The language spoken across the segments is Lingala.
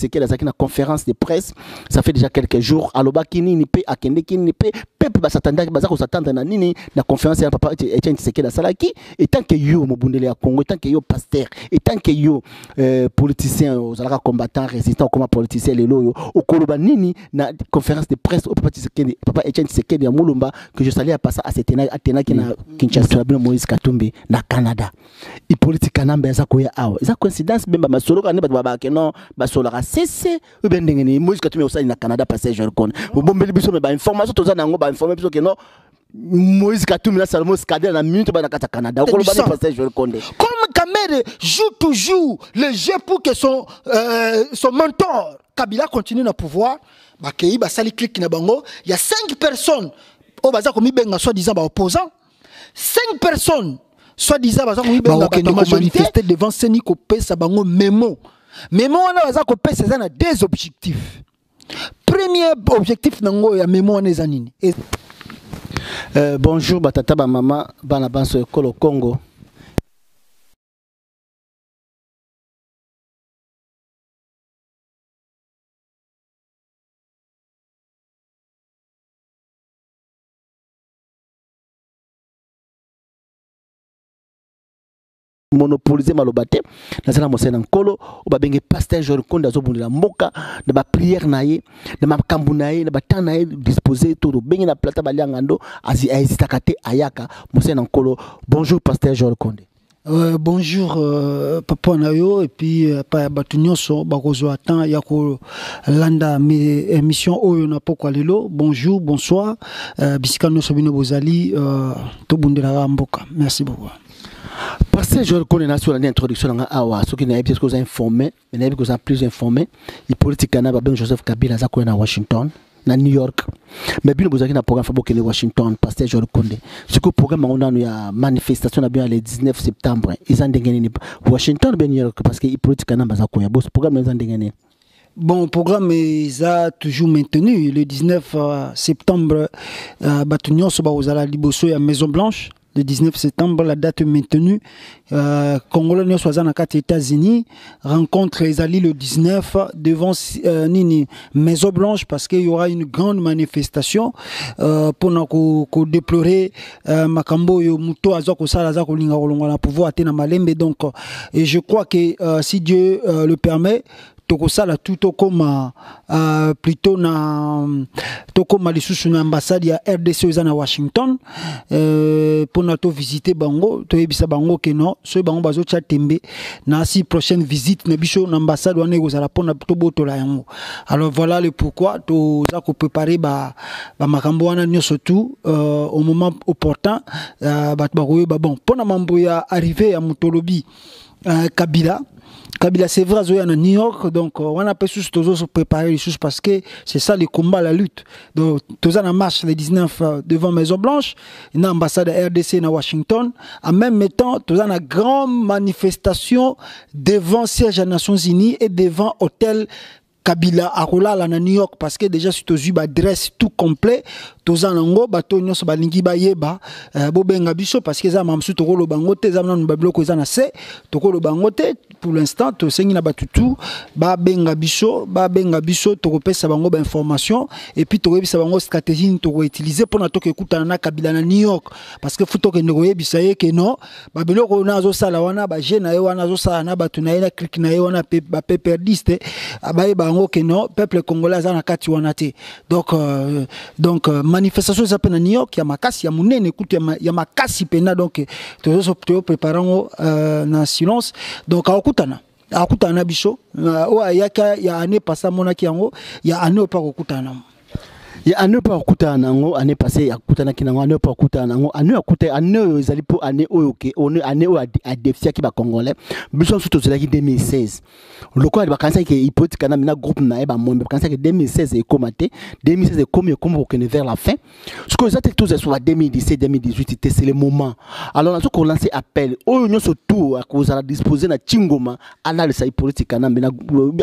Tshisekedi a une conférence de presse, ça fait déjà quelques jours. Aloba kini ni pe akende kini ni pe peuple ba s'attendre na nini na conférence ya papa Etienne Tshisekedi salaki et tant que yo mobundele ya Congo, tant que yo pasteur, et tant que yo politicien aux alaka combattant résistant comme politicien les loyo au koloba nini na conférence de presse au papa Etienne Tshisekedi ya Mulumba que je salue à passer à Atena qui na Kinshasa bien Moïse Katumbi na Canada. Et politique kanamba za ko ya awa. Eza coïncidence bemba masolo ka ne ba ba ke non ba solo ka cesse ou ben ndengeni Moïse Katumbi osali na Canada passer je reconnais. Bombeli biso me ba information toza nango ba informer biso ke non Moïse Katumbi na Salomon Skadel na minute ba na kata Canada. Ko lo ba passer je reconnais. Comme Kamere joue toujours le jeu pour que son mentor Kabila continue na pouvoir, ba kei ba sali clique na bango, il y a 5 personnes au baza komi benga soi-disant ba opposants. 5 personnes soi-disant baza komi benga ba manifester devant Seni Kopé Sabango Memo. Memo on a baza Kopé c'est ça deux objectifs. Premier objectif nango ya Memo on est nini. Bonjour batata ba maman bana banso ekolo Congo. Monopoliser malobate nazala mosena nkolo obabenge pasteur Jean Konda zobundela mboka na ba prière naye na makambu naye na batana naye disposer tout bengi na plata baliangando azita kate ayaka mosena nkolo. Bonjour pasteur Jean Konda. Bonjour papa nayo et puis pa batunyoso bakozo atan yako landa mes émissions oyo na poko lelo. Bonjour bonsoir bisika no sobino bozali to bundela mboka. Merci beaucoup. Parce que je reconnais la introduction à Awa, ceux qui n'avaient pas été informés, mais n'avaient pas plus informés, les politiques n'avaient pas Joseph Kabila à Washington, à New York. Mais bien, vous avez un programme à Washington, parce que je reconnais. Ce que le programme on a une manifestation le 19 septembre, ils ont gagné Washington, New York, parce que les politiques n'avaient pas ce programme ils ont gagné. Bon, le programme est toujours maintenu. Le 19 septembre, Batunion Soba Ozala Liboso à Maison Blanche. Le 19 septembre, la date est maintenue. Congolais soit dans les États-Unis. Rencontre Ezali le 19 devant Nini Maison Blanche parce qu'il y aura une grande manifestation pour déplorer Makambo yo Muto Azoko Salazako Linga Olonga pouvoir atteindre Malembe. Donc, et je crois que si Dieu le permet, tokosala tout comme plutôt na tokoma lisusu na ambassade ya RDC na Washington pour na to visiter bango to yebisa bango ke non so bango bazo tcha tembe na si prochaine visite na biso na ambassade wana ekozala pona to botola yango. Alors voilà le pourquoi to za ko préparer ba makambo wana nyoso tout au moment opportun ba koyeba bon pona mambo ya arrivé ya Mutolobi Kabila c'est vrai à New York donc on a pas tous se préparer les choses parce que c'est ça le combat la lutte donc tous en marche le 19 devant Maison Blanche une ambassade RDC à Washington en même temps tous en grande manifestation devant siège des Nations Unies et devant hôtel Kabila Arola à New York parce que déjà si tu as adresse tout complet tous en ango bato nyonso balingi bayeba bobenga biso parce que za mamsu to lo bangote za na babloko za na se to lo bangote pour l'instant to sengi na batutu benga biso to kopesa bango ba information et puis to yebisa bango stratégie to utiliser pour na to ekutana na Kabila na New York parce que futo ke ndo yebisa ye ke non babiloko na zo sala wana ba je na ye wana zo sala na batu na ye na click na ye wana ba perdiste abaye bango ke non peuple congolais za na kati wana te donc manifestation ça à New York, il y a makasi, il y a monene, écoute, il y a makasi pena donc tous préparons en silence donc akutana biso il y a année passée monaki yango il y a année pas akutana il y a année pas akutana nango année passée akutana kinango année pas akutana nango année akuta année ezali po année oyoke on année o a défier ki ba congolais biso surtout zelaki 2016 lokwa ba kanisa ki hypothèque kana mina groupe na e ba mombe kanisa ki 2016 e komate 2016 e comme qu'on vers la fin ce que ça tous sur 2017 2018 c'est le moment alors on a lancé appel o nyo surtout à cause à disposer na Chingoma analyse politique kana mina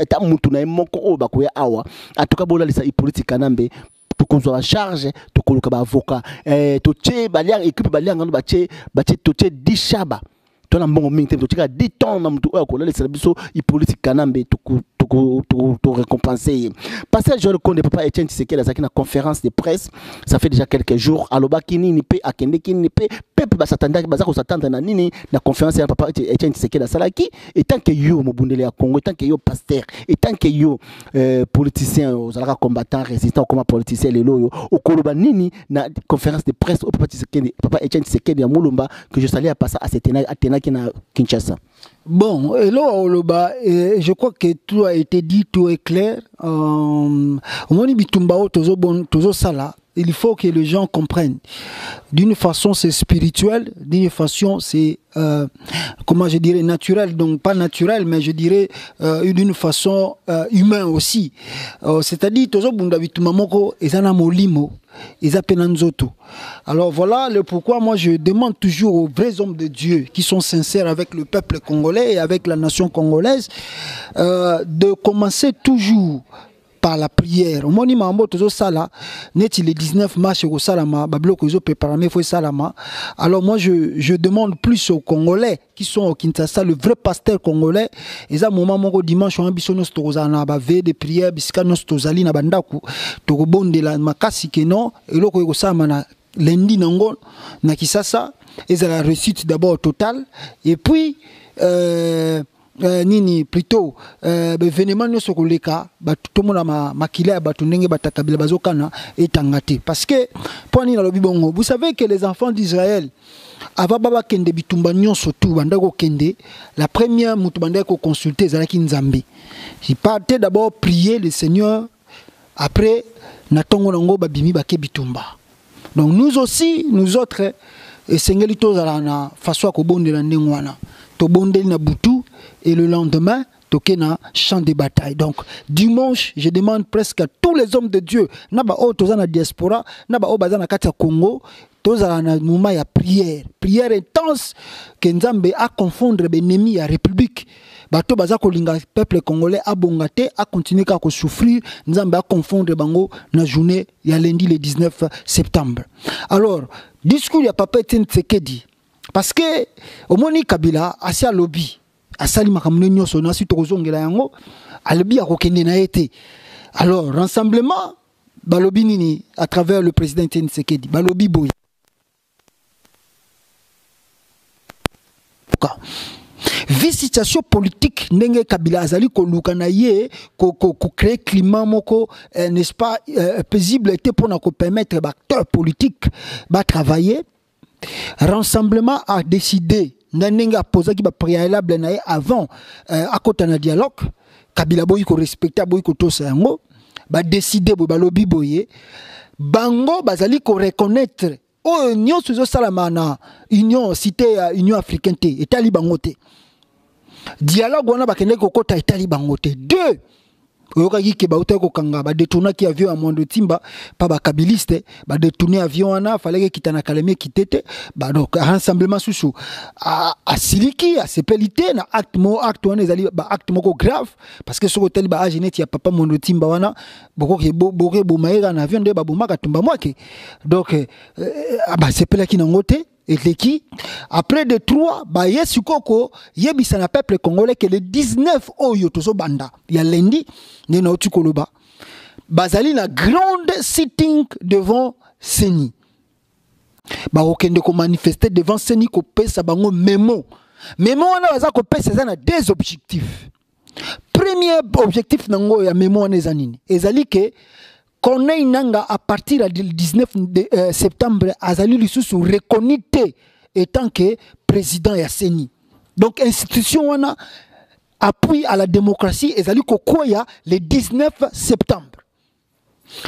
ta mutu na moko o ba ko ya awa atuka bola lisa politique kana mbe qu'on soit en charge to koluka ba avocat to tche baliang équipe baliang ngano ba tche to tche 10 shaba to na mbongo mingi to tche 10 ton na mtu oyo ko la biso i politique kanambe to to récompenser. Parce que je reconnais papa Etienne Tshisekedi dans une conférence de presse, ça fait déjà quelques jours. Alobakini ni pe akendeki ni pe peuple ba s'attendre na nini na conférence ya papa Etienne Tshisekedi salaki et tant que yo mobundele ya Congo, tant que yo pasteur, et tant que yo politicien aux combattants résistants comme politicien les loyo au koloba nini na conférence de presse au papa Etienne Tshisekedi ya Mulumba que je salue à passer à Athéna qui na Kinshasa. Bon, et là, je crois que tout a été dit, tout est clair. Il faut que les gens comprennent. D'une façon, c'est spirituel, d'une façon, c'est, comment je dirais, naturel. Donc, pas naturel, mais je dirais d'une façon humaine aussi. C'est-à-dire, alors voilà le pourquoi moi je demande toujours aux vrais hommes de Dieu qui sont sincères avec le peuple congolais et avec la nation congolaise de commencer toujours par la prière. Au moment où tout ça là, net le 19 mars au Salama, bablo ko préparé faut Salama. Alors moi je demande plus aux Congolais qui sont au Kinshasa, le vrai pasteur congolais, et ça moment mon dimanche on biso nos tozana ba veille de prière bisika nos tozali na bandaku to bonde la makasi keno et loko ko sama na lundi nango na Kisasa et ça la réussite d'abord totale et puis nini plutôt événement no sokoleka ba tout monde makila ba tunenge batakabila bazokana etangate parce que poni na lobi bongo vous savez que les enfants d'Israël avant baba kende bitumba nyonso tout bandako kende la première mutu bandako consulter zalaki nzambe il partait d'abord prier le Seigneur après na tongo nango babimi bake bitumba donc nous aussi nous autres esengeli tozala na façon ko bondela ndengwana to bondeli na butu et le lendemain toke na champ de bataille. Donc dimanche je demande presque à tous les hommes de Dieu naba o toza na diaspora naba o baza na kati ya Congo toza na moment ya prière intense que nzambe a confondre l'ennemi ya république bato baza kolinga peuple congolais a bongate a continuer ka ko souffrir nzambe a confondre bango na journée ya lundi le 19 septembre. Alors discours ya papa Etienne Tshisekedi parce que au moni Kabila asia lobby asali makamune nyoso na si tokozongela yango alobi akokende na été. Alors rassemblement balobi nini à travers le président Etienne Tshisekedi balobi boy vie situation politique ndenge Kabila azali ko lukana ye ko créer climat moko n'est-ce pas paisible était pour na ko permettre acteurs politiques ba travailler. Rassemblement a décidé Nanenga posa ki ba préalable na avant à côté na dialogue Kabila boy ko respecter boy ko tosa yango ba décider bo ba lobi boye bango bazali ko reconnaître o union sous salamana union cité union africaine té etali bango té dialogue wana ba kende ko kota etali bango té deux oyoka ki ba uta ko kanga ba détourner ki avion à Mondo Timba pa ba kabiliste ba détourner avion wana fallait que kitana Kalemie kitete ba donc rassemblement sous a siliki a sepelité na acte wana ezali ba acte moko grave parce que sur hôtel ba agenet ya papa Mondo Timba wana boko ke bo maïra na avion de ba bomaka tumba mwake donc ba sepelaki na ngote et qui après de 3 ba yesukoko yebisa na peuple congolais que le 19 oyo tozo banda ya lundi ne na otukoloba bazali na grande sitting devant Seni ba okende ko manifester devant Seni ko pesa bango memo wana baza ko pesa za na deux objectifs. Premier objectif nango ya memo wana ezanini ezali que Corneille Nanga à partir du 19 septembre azali lisusu reconnu étant que président ya Seni. Donc institution wana appui à la démocratie ezali kokoya le 19 septembre.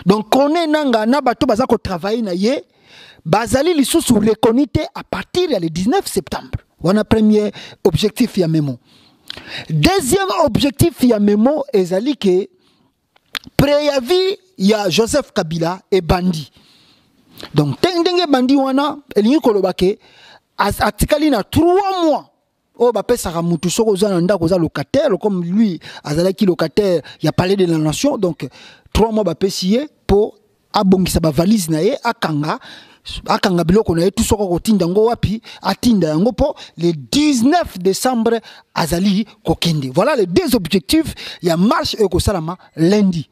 Donc Corneille Nanga na bato baza ko travailler na ye bazali lisusu reconnu à partir du 19 septembre. Wana premier objectif ya memo. Deuxième objectif ya memo ezali que préavis il y a Joseph Kabila et Bandi. Donc, tendenge Bandi wana, elingi kolobake, atikali na 3 mois. Oh, bah, pesa mutu soko zanda koza locataire, comme lui, azalaki locataire, il a parlé de la nation. Donc, 3 mois, bah, pesiye pour abongisa ba valise na ye, akanga, akanga biloko na tout soko kotinda ngo wapi atinda yango po le 19 décembre azali kokende. Voilà les deux objectifs ya marche et kosalama lundi.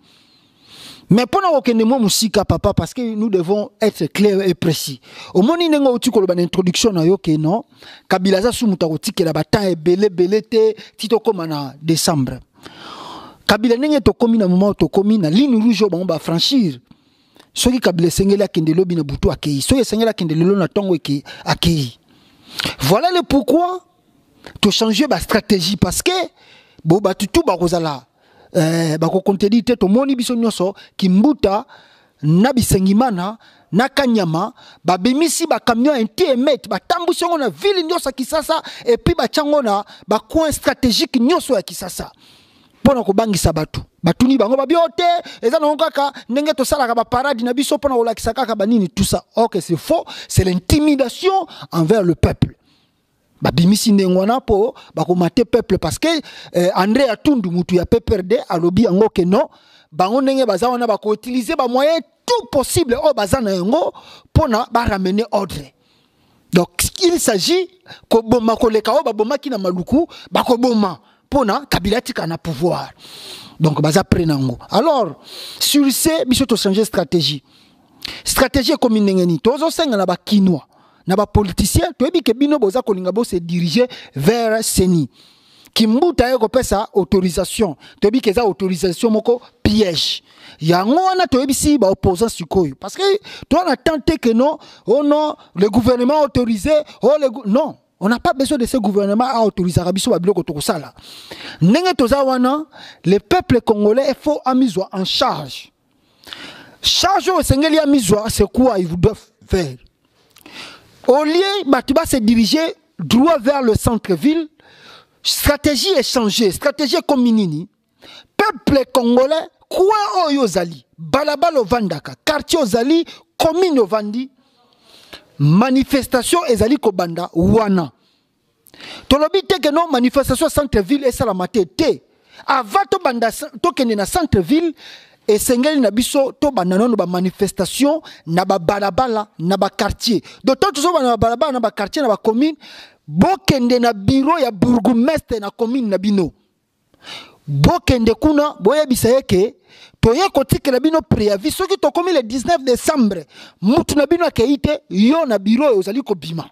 Mais pendant kokende mo musika papa parce que nous devons être clairs et précis. Au moni nengo uti ko ba introduction na yo ke non Kabila za sumuta ko tikela ba temps ebele te tito koma na décembre. Kabila nenge to komi na moment to komi na ligne rouge ba on ba franchir. Soki Kabila sengela kende lobi na butu akei. Soki sengela kende lelo na tongo eke akei. Voilà le pourquoi to changer ba stratégie parce que bo ba tutu ba kozala ba ko contredire te to moni biso nyoso kimbuta na bisengimana na kanyama ba bemisi ba camion intermet ba tambusi ngo na ville nyoso Kisasa et puis ba chango na ba coin stratégique nyoso ya Kisasa. Pona ko bangisa batuni bango babiote eza na kaka ndenge to sala ba parade na biso pona olakisa kaka banini tout ça. OK, c'est faux, c'est l'intimidation envers le peuple. Babimisi ndengwana po bako mate peuple parce que André Atundu mutu ya PPRD alobi yango ke non bango ndenge bazawana bako utiliser ba moyens tout possible o bazana yango pona ba ramener ordre. Donc il s'agit ko boma ko leka o ba boma ki na maluku bako boma pona Kabila tika na pouvoir. Donc baza prenango. Alors sur ce biso to changer stratégie. Stratégie comme ndengeni tozo senga na ba kinwa na ba politicien to ebi ke bino boza kolinga bo se diriger vers Seni. Kimbuta yeko pesa autorisation. To ebi ke za autorisation moko piège. Yango wana to ebi si ba opposant sikoyo parce que toi on a tenté que non, oh non, le gouvernement autorisé, oh non. On n'a pas besoin de ce gouvernement à autoriser Rabiso Babiloko Tokosala. Nenge Tozawana, le peuple congolais, il faut à mise en charge. Charge au Sengeli à mise, c'est quoi ils vous doivent faire? Au lieu, Batiba se diriger droit vers le centre-ville, stratégie est changée, stratégie communini. Peuple congolais, quoi oyozali, balabal au Vandaka, quartier ozali, commune au Vandi. Manifestation ezali kobanda wana. Tolobi te que non manifestation centre-ville et salamate te. Avant to banda to kende na centre-ville et sengeli na biso to banda non ba manifestation na ba balabala na ba quartier. D'autant to so na balabala na ba quartier na ba commune bo kende na bureau ya bourgmestre na commune na bino. Bo kende kuna boya bisayeke toye kotikela bino préavis soki to komi le 19 décembre mutu na bino akeite yo na bureau ozali ko bima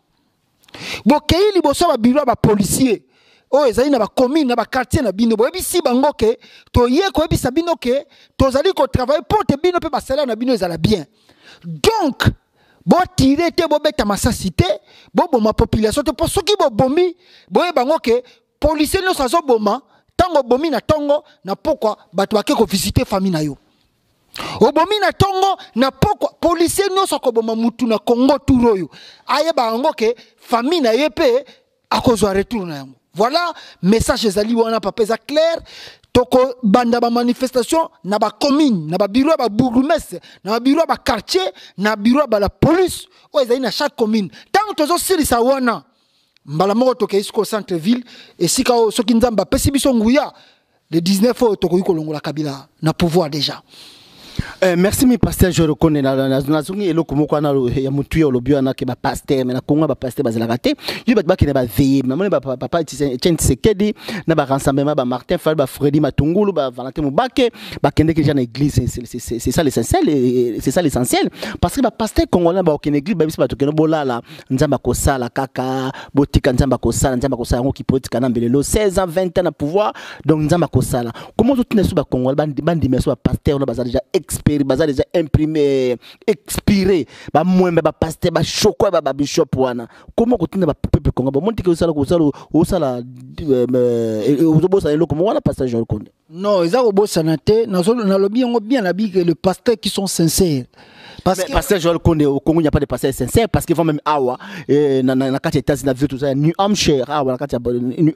bo kei liboso ba bureau ba policier o ezali na ba commune na ba quartier na bino boyebi si bango ke toye ko ebisa bino ke tozali ko travailler pour te bino pe ba salaire na bino ezala bien. Donc bo tirer te bo beta masasi te bo boma population te pour soki bo bomi boye bango ke policier no sazo boma tango bomi na tongo na pokwa bato bake ko visiter famille na yo. Obomi na tongo na pokwa policier no soko boma mutu na Congo turoyo. Aye ba ngo ke famille na yepe akozwa retour na yango. Voilà message ezali wana papa za clair toko banda ba manifestation na ba commune na ba bureau ba bourgmestre na ba bureau ba quartier na bureau ba la police o ezali na chaque commune. Tango tozo silisa wana mbala moko toke isko centre ville et sika soki nzamba pesi biso nguya le 19 au toko yiko longola Kabila na pouvoir déjà. Merci mi pasteur je reconnais na zungi eloko moko na ya mutu yo lobio na ke ba pasteur mais na kongo ba pasteur bazela raté yo ba ki na ba veiller maman ba papa Etienne Tshisekedi na ba rassemblement ba Martin Fall ba Freddy Matungulu ba Valentin Mubake ba kende ke jana église c'est ça l'essentiel parce que ba pasteur congolais ba okene église ba biso ba tokeno bolala nzamba ko sala kaka botika nzamba ko sala ngo ki politika na mbelelo 16 ans 20 ans na pouvoir donc nzamba ko sala comment tout ne so ba congolais bandi meso ba pasteur na ba déjà expert baza déjà imprimé expiré ba mwembe ba pasteur ba choko ba bishop wana comment continuer ba peuple congolais monte que osala ozobosa eloko mo wana pasteur Jean Konde non eza obosa na te na lobi ngo bien la bi que les pasteurs qui sont sincères. Parce que pasteur Joël Konde au Congo il n'y a pas de pasteurs sincères parce qu'ils vont même awa na kati États-Unis vu tout ça New Hampshire awa na kati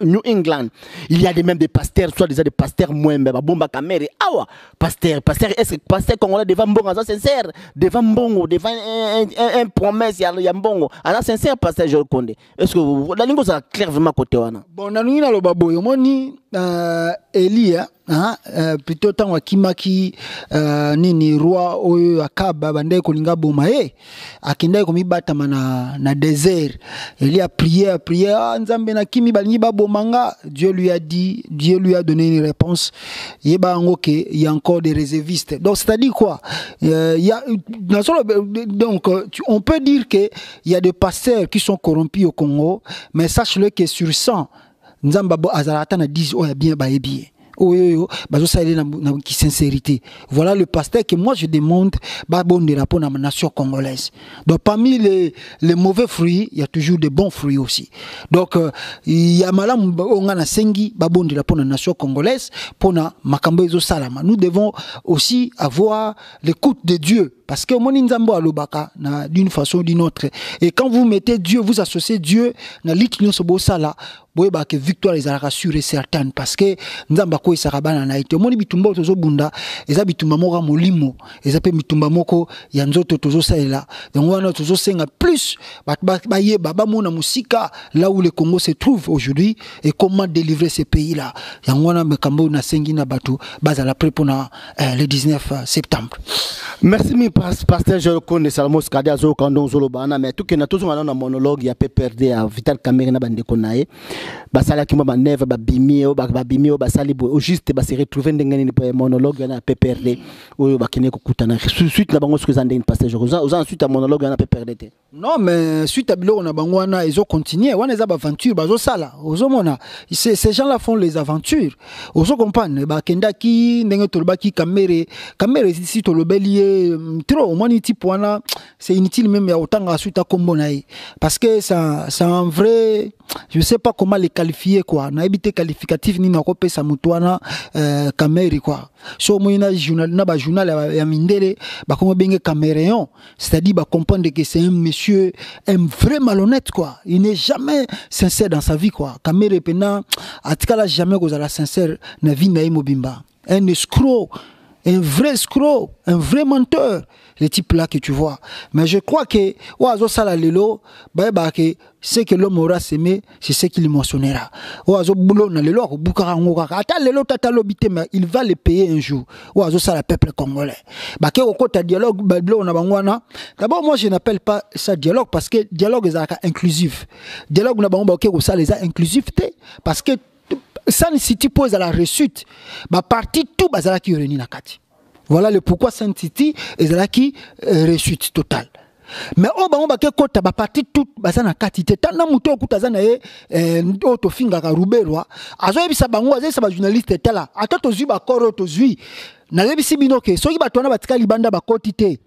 New England il y a même des pasteurs soit déjà des pasteurs mwembe ba bomba kamere awa pasteur est-ce que pasteur congolais devant mbongo ça sincère devant mbongo devant un promesse ya mbongo ala sincère pasteur Joël Konde est-ce que la lingo ça clair vraiment côté wana bon na ngi na loba boyo moni Elia plutôt tant wakimaki nini roi oyo akaba bandai kolinga boma akendai komibata na désert. Il a prié nzambe na kimi balingi ba bomanga. Dieu lui a dit, Dieu lui a donné une réponse. Yeba ngoke il y a encore des réservistes. Donc c'est-à-dire quoi, donc on peut dire que il y a des pasteurs qui sont corrompus au Congo, mais sache-le que sur 100 nzamba azarata na 10 oya bien ba bien. Qui sincérité. Voilà le pasteur que moi je demande pour la nation congolaise. Donc parmi les mauvais fruits, il y a toujours des bons fruits aussi. Donc il y a malam ongana sengi pour la nation congolaise pour na makambo ezo salama. Nous devons aussi avoir l'écoute de Dieu. Parce que moni nzambo alobaka d'une façon ou d'une autre. Et quand vous mettez Dieu, vous associez Dieu na litino sobo sala, boyeba que victoire est sûre et certaine. Parce que nzamba ko isarabana na ite. Moni bitumba tozo bunda, eza bitumba moka molimo, eza pe bitumba moko ya nzoto tozo saela. Donc wana tozo senga plus ba yeba ba mona musika là où le Congo se trouve aujourd'hui et comment délivrer ces pays-là. Yangwana mekambo na sengi na batu bazala prêt pour le 19 septembre. Merci mi pasteur je connais Salmos Kadia zo kandon zolo bana mais tout que na tous na monologue ya PPRD à Vital Kamerhe na bande konaye basala ki mo ba neve ba bimio basali bo juste ba se retrouver ndengani ni monologue na PPRD oyo bakine ko kutana suite na bango ce que zande une pasteur aux ensuite à monologue na PPRD. Non mais suite à bilo na bango wana ils ont continué wana za ba aventure bazo sala ozomona ces gens là font les aventures ozo comprendre ba kendaki ndenge tolobaki Kamerhe ici tolobeli trop moi ni type wana c'est inutile même ya otanga suite à kombo na parce que ça en vrai je sais pas comment les qualifier quoi na habité qualificatif ni na ko pesa mutuana Kamerhe quoi so moi na journal na ba journal ya mindele ba komo benge Cameréen c'est-à-dire ba comprendre que c'est un monsieur un vrai malhonnête quoi il n'est jamais sincère dans sa vie quoi Kamerhe pena atikala jamais kozala sincère na vie na mobimba un escroc. Un vrai escroc, un vrai menteur, le type là que tu vois. Mais je crois que oazo sala lelo, que ce que l'homme aura semé, c'est ce qu'il mentionnera. Oazo boulot na lelo ko bukara ngokaka. Ata lelo tata lobité mais il va le payer un jour. Oazo sala peuple congolais. Ke okota dialogue bablo na bangwana. D'abord moi je n'appelle pas ça dialogue parce que dialogue est inclusif. Dialogue na bango ke ko sala les inclusivité parce que San City pose à la réussite, parti tout bazala qui réunit na kati. Voilà le pourquoi San City est là qui réussite totale. Mais au bango ba ke kota ba parti tout bazana kati te tana muto okutazana auto finga ka ruberwa azo ebisa bango azo ba journaliste tala ata tozui ba koro tozui na lebisi binoke soki batona batika libanda ba koti te.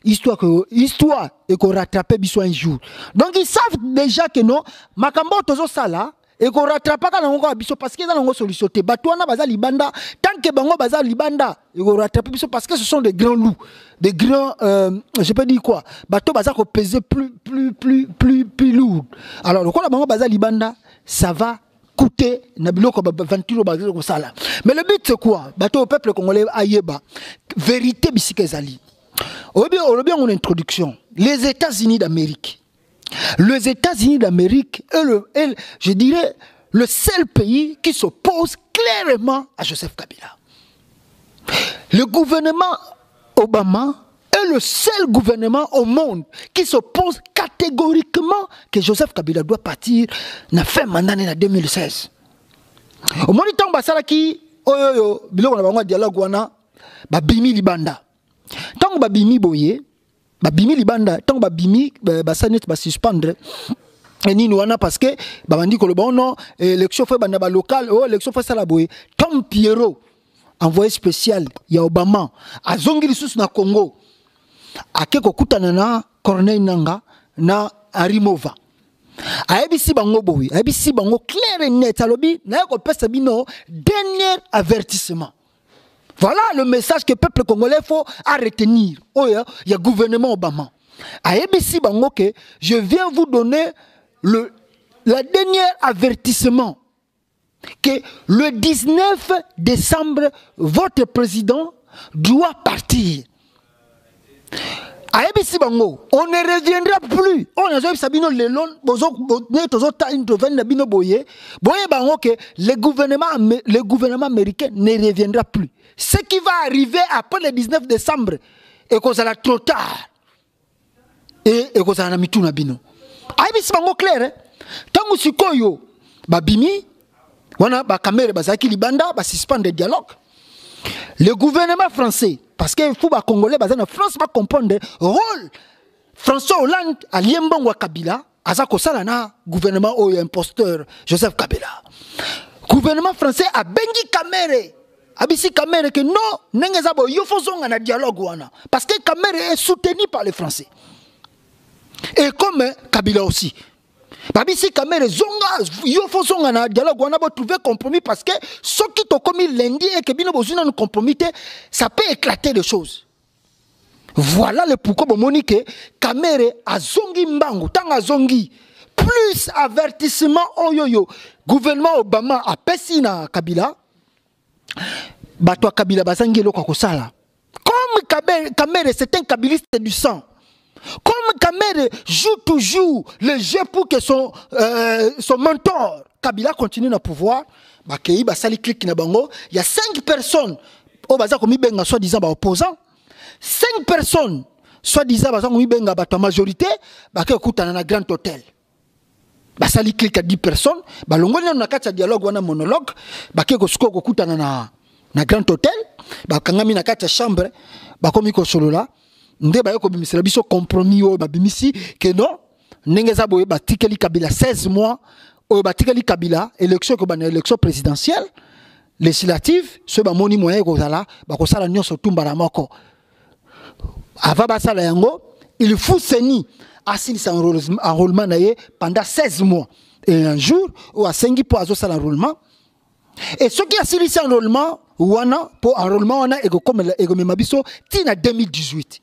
Histoire et qu'on rattrape biso un jour. Donc ils savent déjà que non makambo tozo sala et qu'on rattrape pas quand on biso parce que dans la solution te batouana baza libanda tant que bango baza libanda et qu'on rattrape biso parce que ce sont des grands loups des grands je peux dire quoi bateau baza ko peser plus lourd alors le quoi bango baza libanda ça va coûter na biloko ba 20 baza ko sala mais le but c'est quoi bateau au peuple congolais ayeba vérité bisike zali au bien en introduction les États-Unis d'Amérique. Les États-Unis d'Amérique est, je dirais, le seul pays qui s'oppose clairement à Joseph Kabila. Le gouvernement Obama est le seul gouvernement au monde qui s'oppose catégoriquement que Joseph Kabila doit partir na fin mandat en 2016. Au moment où basala ki oyo biloko na bango dialogue wana ba bimi libanda. Tant ba bimi boye babimi libanda tant babimi basanet ba suspendre et ni wana parce que bandi ko le bon non élection fait banda ba local élection fait ça la boye Tom Pierrot envoyé spécial ya Obama azongi lisusu na Congo akeko kutana na Corneille Nangaa na Arimova ayebisi bango boye ayebisi bango clair et net alobi na ko pesa bino dernier avertissement. Voilà le message que le peuple congolais faut à retenir. Oh, il y a gouvernement Obama. À ABC Bangoke, je viens vous donner le dernier avertissement que le 19 décembre, votre président doit partir. Aebisi bango, on ne reviendra plus. On a joué Sabino Lelon, bango que le gouvernement américain ne reviendra plus. Ce qui va arriver après le 19 décembre, et que ça va trop tard. Et que ça va mitou na bino. Aebisi bango clair, tango sikoyo, babimi, wana ba kamere bazaki libanda, ba suspendre le dialogue. Le gouvernement français, parce qu'il faut que les Congolais, la France va comprendre le rôle. François Hollande, à Liembongo Kabila, à Zakosala, gouvernement ou imposteur Joseph Kabila. Gouvernement français a bengi Kamere. Abisi Kamere que non, n'engazabo yofozonga na dialogue wana. Parce que Kamere est soutenu par les Français. Et comme Kabila aussi. Babisi Kamere zonga yofozonga na dialogue wana ba trouver compromis parce que ce qui to commis lundi et que bino bozuna nous compromis, ça peut éclater les choses. Voilà le pourquoi Monique Kamere a zongi mbangu tanga zongi plus avertissement oyoyo gouvernement Obama a pesi na Kabila bato Kabila bazangi eloko kosala comme Kamere c'est un kabiliste du sang. Comme Kamere joue toujours le jeu pour que son mentor Kabila continue à pouvoir, il y a 5 personnes au bazar comme benga soi-disant opposants, 5 personnes soi-disant la majorité, écoute dans un grand hôtel. Basali clique à 10 personnes, balongona na kati dialogue wana monologue, ko suko ko na grand hôtel, kangami na kati chambre, komi ko solo là. Nde ba yoko bimisela biso compromis o babimisi que non nengeza boye batikeli Kabila 16 mois o batikeli Kabila élection ko bana élection présidentielle législative ce ba moni moyen ko zala ba ko sala nyonso tumbara moko ava ba sala yango il faut seni asilisa enrôlement naye pendant 16 mois et un jour ou a sengi po azo sala enrôlement et ce qui asilisa enrôlement wana pour enrôlement wana ego comme ego memabiso tina 2018.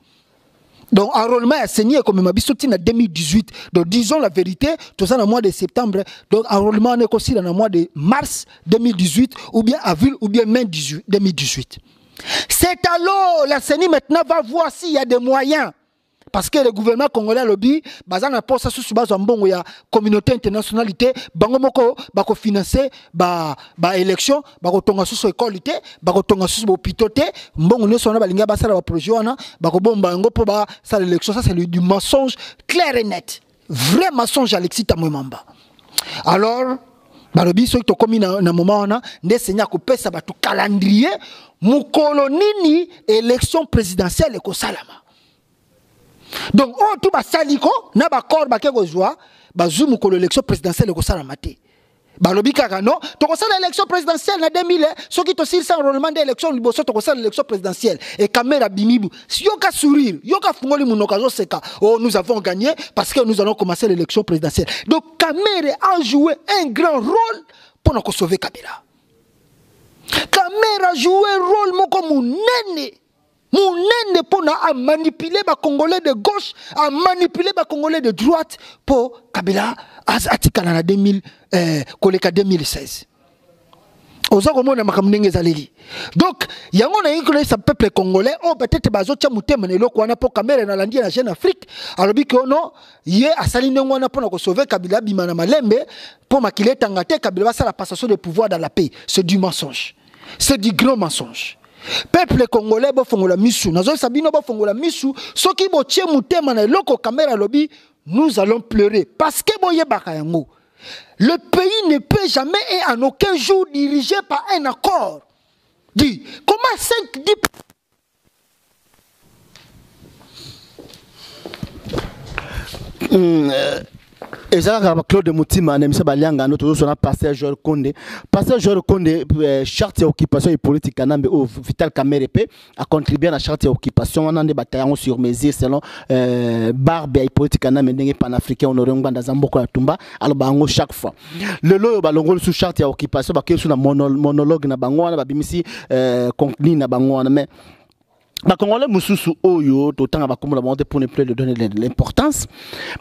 Donc, enrôlement a signé comme ma bisoti en 2018. Donc, disons la vérité, tout ça dans le mois de septembre. Donc, enrôlement est aussi dans le mois de mars 2018, ou bien avril, ou bien mai 2018. C'est alors, la CENI maintenant va voir s'il y a des moyens. Parce que le gouvernement congolais lobby, bazan na posa sous base mbongo ya communauté internationale bango moko bako financer ba élection bako tonga sous école bako tonga sous hôpital mbongo ne sona balinga basala ba projet wana bako bomba ngo po ba ça l'élection ça c'est du mensonge clair et net, vrai mensonge Alexis Tamwemamba. Alors balobi so to komi na moment wana nde senya ko pesa ba tout calendrier mukolo nini élection présidentielle ko salama. Donc, on tout saliko, na ba corps ba keko joie, ba zoom ko l'élection présidentielle ko sala maté. Ba lobi kaka non, to ko sala l'élection présidentielle na 2000, ceux qui to sir sans enrôlement d'élection liboso to ko sala l'élection présidentielle et caméra bimibu. Si yo ka sourire, yo ka fungoli munoka zo seka. Oh, nous avons gagné parce que nous allons commencer l'élection présidentielle. Donc, Kamere a joué un grand rôle pour nous sauver Kabila. Kamere a joué un rôle moko munene. Mounene pour manipuler les Congolais de gauche, à manipuler les Congolais de droite pour Kabila à 2016. Donc, il y a un peuple congolais, peut-être pour Kamere na landi na Jeune Afrique, alors que non, il y a pour sauver Kabila bimana malembe pour makile tangate Kabila ça la passation de pouvoir dans la paix. C'est du mensonge. C'est du grand mensonge. Peuple congolais bofongola misu nazo sabino bofongola misu soki botie mutema na loko caméra lobby nous allons pleurer parce que boyebaka yango le pays ne peut jamais et en aucun jour dirigé par un accord. Dit comment 5-10 et ça, Claude Moutima, Nemsa Balianga, notre son pasteur Joël Condé. Pasteur Joël Condé, charte d'occupation et politique, au Vital Kamere a contribué à la charte d'occupation. On a des bataillons sur mesure selon Barbe et politique, mais panafricain, on aurait un dans un boko à Tumba, alors chaque fois. Le lot, balongo sous charte d'occupation, parce que sur un monologue, na bango, na bimisi, conclu, na bango, mais. Congolais mususu oyo d'autant à bakomola monde pour ne plus de donner l'importance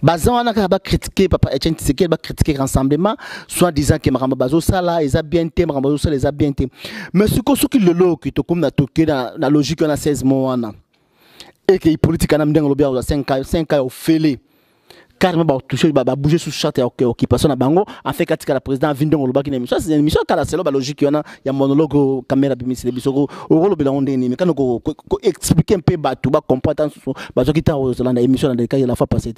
bazan ana ka ba critiquer papa Etienne Tshisekedi ba critiquer rassemblement soit disant que maramba bazo sala ils a bien été maramba bazo sala ils a bien été mais ce qui le lot qui to comme na toqué dans la logique on a 16 mois ana et que politique en amène le bien 5 ans au fêlé carrément ba toucher ba bouger sous charte occupation na bango en fait quand la président vindon le baki na émission c'est une émission kala c'est la logique il y a monologue caméra bimisile bisoko au rôle bela onde ni mais quand ko expliquer un peu ba tout ba comprendre ba zo kita na émission na cas la fois passée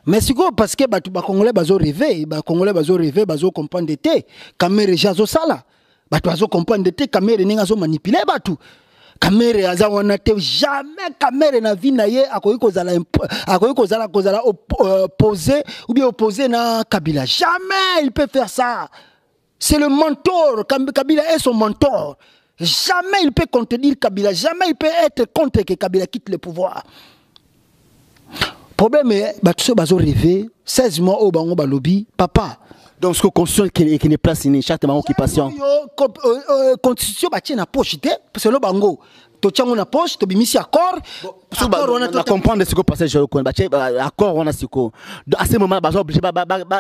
mais c'est quoi parce que ba congolais bazo rêver bazo comprendre té caméra jazo sala ba bazo comprendre té caméra ninga zo manipuler ba tout caméra aza wana te jamais caméra na vie na ye akoyi kozala opposé ou bien opposé na Kabila, jamais il peut faire ça. C'est le mentor, Kabila est son mentor. Jamais il peut contredire Kabila, jamais il peut être contre que Kabila quitte le pouvoir. Problème est tous ceux bazo rêver 16 mois au bango balobi papa. Donc ce que constitution qui n'est place une charte ma occupation constitution ba tient na poche té parce que le bango to tiango na poche to bimisi accord on a comprendre ce que passé je connais accord on a siko à ce moment bazo obligé ba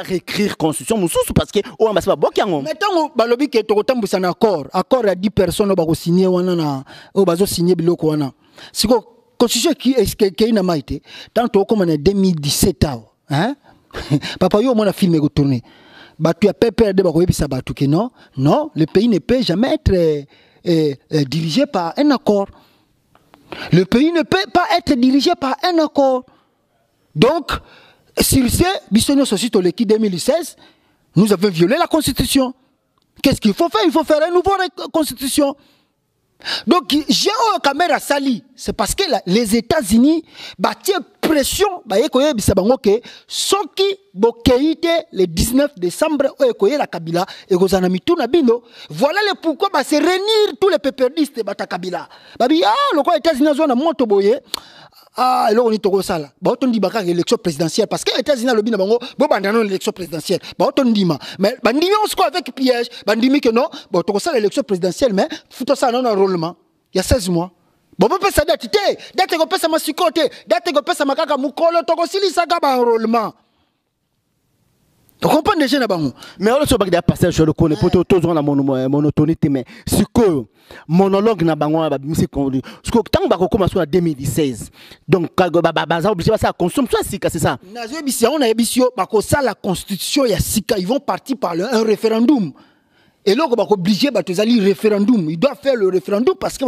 réécrire constitution mususu parce que o ambassadeur ba bokiango metango balobi ke to kotambusa na accord à 10 personnes ba ko signer wana na o bazo signer biloko wana siko constitution qui est na maité tant to comme en 2017 hein papa yo mon film est tourné batu ya PPRD ba koyebisa batu que non le pays ne peut jamais être dirigé par un accord. Le pays ne peut pas être dirigé par un accord. Donc sur ce bisonio société l'équipe 2016 nous avons violé la constitution. Qu'est-ce qu'il faut faire? Il faut faire une nouvelle constitution. Donc j'ai un caméra sali, c'est parce que les États-Unis battent pression ba yekoye bisabango ke soki bokeite le 19 décembre oyekoye la Kabila et kozana mituna bino voilà le pourquoi ba se réunir tous les péperdistes bata Kabila babi le quoi États-Unis zona moto boye alors on est au sala ba otondi baka élection présidentielle parce que les États-Unis le bino bango bo bandana l'élection présidentielle ba otondi ma mais bandimi on se avec piège bandimi que non ba to sala l'élection présidentielle mais futo ça non enrôlement il y a 16 mois. Bon, on peut ça date, date qu'on peut ça masikote, date qu'on peut ça makaka mukolo, toko sili saka ba enrôlement. Tu comprends déjà na bango. Mais on se bagda passer je le connais pour tous on a monotonité mais ce que monologue na bango ba musique ce que tant ba commencer en 2016. Donc baza obligé ça consommation sika c'est ça. Na zo bisi on a ebisio ba ko ça la constitution ya sika ils vont partir par un référendum. Et là, on va obliger le référendum. Il doit faire le référendum parce que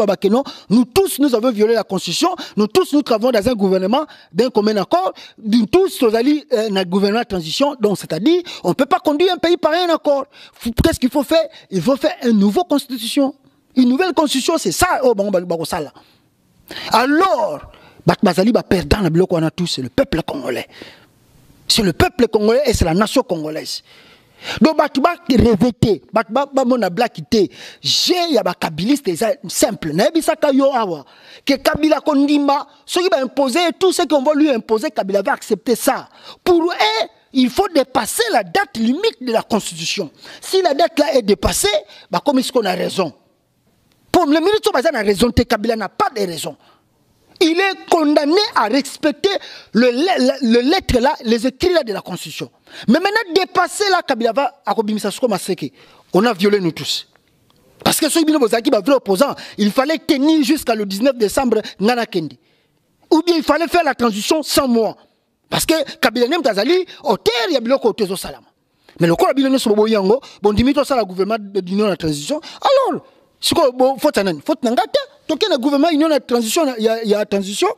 nous tous, nous avons violé la Constitution. Nous tous, nous travaillons dans un gouvernement d'un commun accord. Nous tous, nous allons dans un gouvernement de transition. Donc, c'est-à-dire, on ne peut pas conduire un pays par un accord. Qu'est-ce qu'il faut faire? Il faut faire une nouvelle Constitution. Une nouvelle Constitution, c'est ça. Alors, Bazali va perdre dans le bloc qu'on a tous, c'est le peuple congolais. C'est le peuple congolais et c'est la nation congolaise. Donc, batuba revêté, batuba mona blackité, j'ai ya ba kabiliste simple. Na bisaka yo awa que Kabila kondima, ceux qui va imposer tout ce qu'on va lui imposer, Kabila va accepter ça. Pour eux, il faut dépasser la date limite de la Constitution. Si la date là est dépassée, bah comme est-ce qu'on a raison? Pour le ministre a raison, Kabila n'a pas de raison. Il est condamné à respecter le lettre là, les écrits là de la Constitution. Mais maintenant, dépasser là, Kabila va à on a violé nous tous. Parce que ceux qui ont vrai opposant, il fallait tenir jusqu'à le 19 décembre Nana Kendi. Ou bien il fallait faire la transition 100 mois. Parce que Kabila nem Tazali, au terre, il y a bien côté au salam. Mais le corps Kabila nem Sobo Yango, bon dimito ça la gouvernement de l'union de la transition. Alors, ce qu'il faut nangate, donc le gouvernement union de la transition, il y a transition,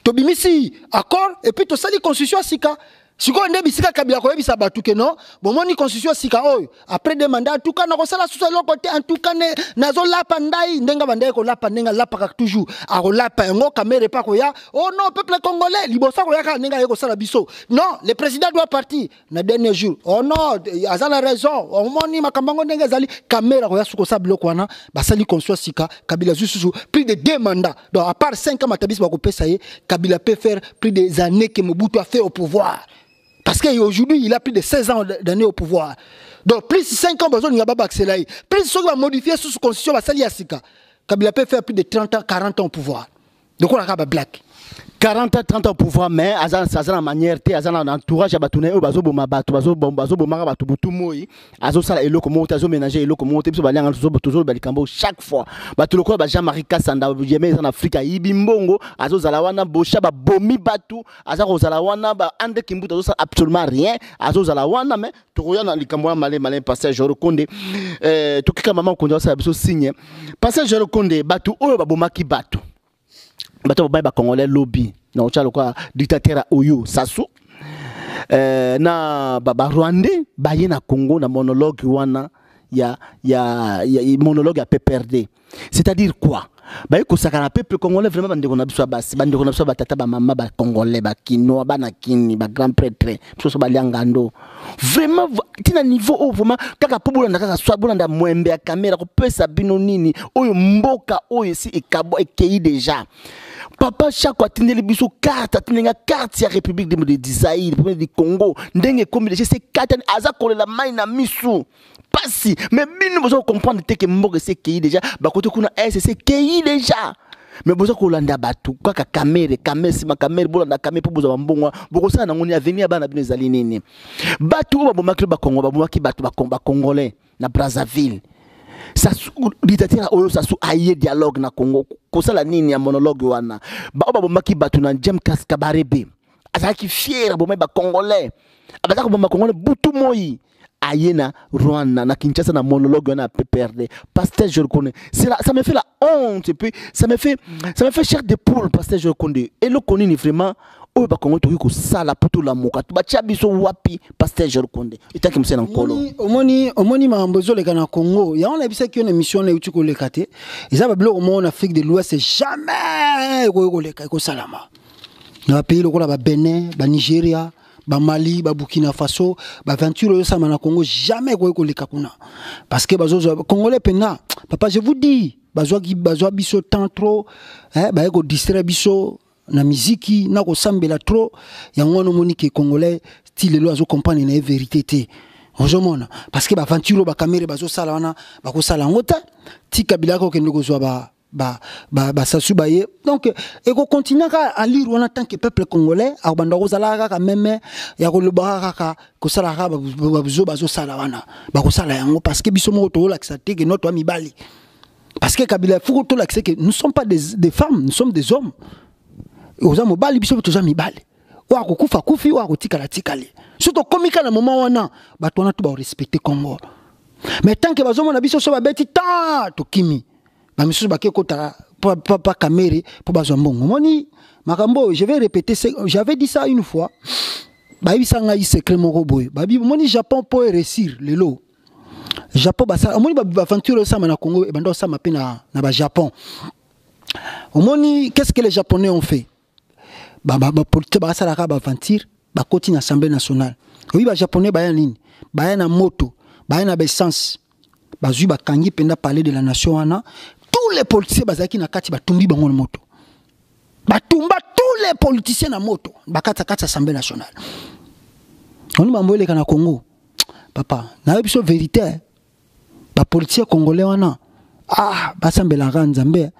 to bimisi accord et puis to sali constitution sika. Si on a bisika Kabila ko yebisa batu ke non bon moni constitution sika oyo après des mandats en tout cas na ko sala susa lo côté en tout cas nazo lapa ndai ndenga bandai ko lapa ndenga lapa toujours a ko lapa ngo kamere pa ko ya oh non peuple congolais libosa ko ya ka ndenga ko sala biso non le président doit partir na dernier jour oh non azana raison on moni makambango ndenga zali kamera ko ya suko sa bloko wana basali constitution sika Kabila susu plus de 2 mandats donc à part 5 ans matabis ba ko pesa ye Kabila peut faire plus des années que Mobutu a fait au pouvoir. Parce qu'aujourd'hui, il a plus de 16 ans d'années au pouvoir. Donc, plus de 5 ans, plus de ceux qui vont modifier sous constitution, Kabila peut faire plus de 30 ans, 40 ans au pouvoir. Donc, on a un black. 40 ans 30 ans au pouvoir mais azana manière te azana entourage batuna o bazo boma bato bazo boma bato butu moi azo sala eloko monte azo ménager eloko monte biso balianga toujours balikambo chaque fois bato lokola ba Jean-Marie Kassanda yeme en Afrique yibi mbongo azo zala wana bosha ba bomi batu aza ko zala wana ba ande kimbuta azo sala absolument rien azo zala wana mais tokoya na likambo malin passage Joro Konde tokika maman konde sala biso signe passage Joro Konde batu oyo ba bomaki batu bato ba Congolais lobby na ochalo kwa dictateur Oyo Sassou na ba Rwandais ba yena Congo na monologue wana ya monologue à PPRD, c'est-à-dire quoi ba yiko sakana peuple congolais vraiment bandeko na biso basi bandeko na biso batata ba mama ba congolais ba kino ba na kini ba grand prêtre biso ba liangando vraiment tina niveau au vraiment kaka pobola ndaka swa bola nda mwembe ya caméra ko pesa bino nini oyo mboka oyo si ekabo ekei déjà papa chaque fois tindeli biso carte tinenga carte ya République de Zaïre du Congo ndenge comme déjà c'est carte aza kolela mai na misu pasi mais bino besoin comprendre que mboka c'est kei déjà ba kote kuna c'est kei déjà mais besoin ko landa batu kaka caméra sima caméra bolanda caméra pour besoin mbongwa boko sana na ngoni avenir bana bino ezali nini batu ba bomaki ba Congo ba bomaki batu ba congolais na Brazzaville ça dictateur oyo Sassou aye dialogue na Congo kosala nini ya monologue wana ba bomaki batu na James Kabarebe azaki fier bomai ba congolais abazaka bomba congolais butu moi ayena Rwanda na Kinshasa na monologue na PPRD pasteur je le connais ça me fait la honte et puis ça me fait chair de poule pasteur je le connais et le connais ni vraiment oyo ba Congo to ko sala poto la moka ba tia biso wapi pasteur je le connais itaki msena nkolo omoni mambozo le kana Congo ya on a bisa ki une mission na uti ko le kate eza ba blo en Afrique de l'Ouest jamais ko le ka ko salama na pays lokola ba Benin ba Nigeria ba Mali ba Burkina Faso ba aventure yo sama na Congo jamais ko leka kuna parce que bazo congolais pena papa je vous dis bazo biso tant trop ba ko distraire biso na muziki na ko sambela trop ya ngwana monique congolais style lo azo comprendre na vérité te ozomona parce que ba aventure ba caméra bazo sala wana ba ko sala ngota tika bilako ke ndoko zo ba Sassou baye donc et ko continuer à lire en tant que peuple congolais a banda ko sala ka même ya ko loba ka ko sala ka bazo sala wana ba ko sala yango parce que biso mo to la que que notre ami bali parce que Kabila faut to la que nous sommes pas des femmes nous sommes des hommes aux hommes bali biso to ami bali wa ko kufa kufi wa ko tikala tikali surtout komika na moment wana ba to na to ba respecter Congo mais tant que bazo mona biso so ba beti tant to kimi ba misu ba ke kota pa caméra pour bazo mbongo moni makambo je vais répéter j'avais dit ça une fois ba bisanga yi secret moko boy ba bi moni Japon pour réussir le lot Japon ba ça moni ba aventure ça na Congo e bando ça mape na ba Japon moni qu'est-ce que les Japonais ont fait ba politique ba ça la ba aventure ba koti na Assemblée nationale oui ba Japonais ba ya nini ba ya na moto ba ya na ba essence ba zui ba kangi penda parler de la nation wana tous les politiciens bazaki na kati ba tumbi bango na moto ba tumba tous les politiciens na moto ba kata Assemblée nationale on m'a envoyé kana Congo papa na biso vérité ba politiciens congolais wana ba sambela nzambe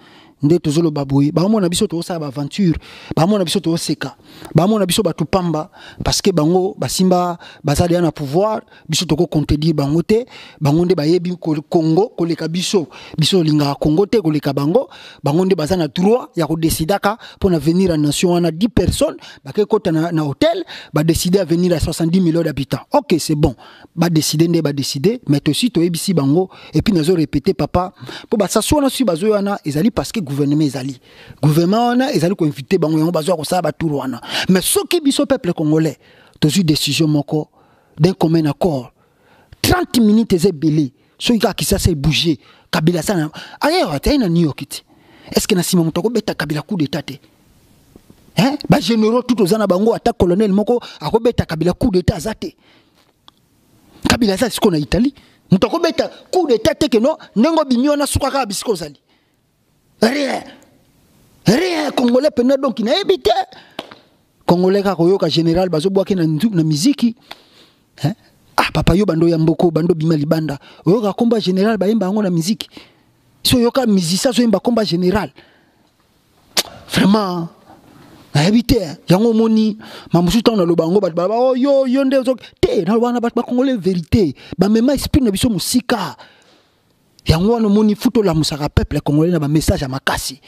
nde tozolo baboyi ba mona biso to sa ba aventure ba mona biso to seka ba mona biso ba tupamba parce que bango basimba bazali na pouvoir biso to ko contredire bango te bango nde bayebi Congo ko leka biso linga Congo te ko leka bango nde bazana droit ya ko décider ka pour venir à nation wana 10 personnes ba ke kota na hôtel ba décider à venir à 70 millions d'habitants OK c'est bon ba décider mais aussi to ebisi bango et puis nazo répéter papa pour ba saso na su bazo wana ezali parce que gouvernement wana ezali ko inviter bango yango bazo ko sa ba tour wana mais soki biso peuple congolais tozu décision moko d'un commun accord 30 minutes ezebeli soki ka kisa se bouger Kabila sana ayo ataina New York est-ce que na sima mutoko beta Kabila coup d'état te ba généraux tout ozana bango attaque colonel moko akobeta Kabila coup d'état zate Kabila ça siko na Italie mutoko beta coup d'état te que non nengo bimio na suka ka bisiko zali rien congolais pena donc na ebité congolais ka koyoka général bazo boaki na muziki papa yo bando ya mboko bando bima libanda oyoka komba général ba yemba ngo na muziki so yoka musicien so yemba komba général vraiment habité yango moni mamusu tan na lobango bat baba oh yo nde te na wana bat ba congolais vérité ba mema esprit na biso musika yango wana moni futo la musaka peuple congolais na ba message ya makasi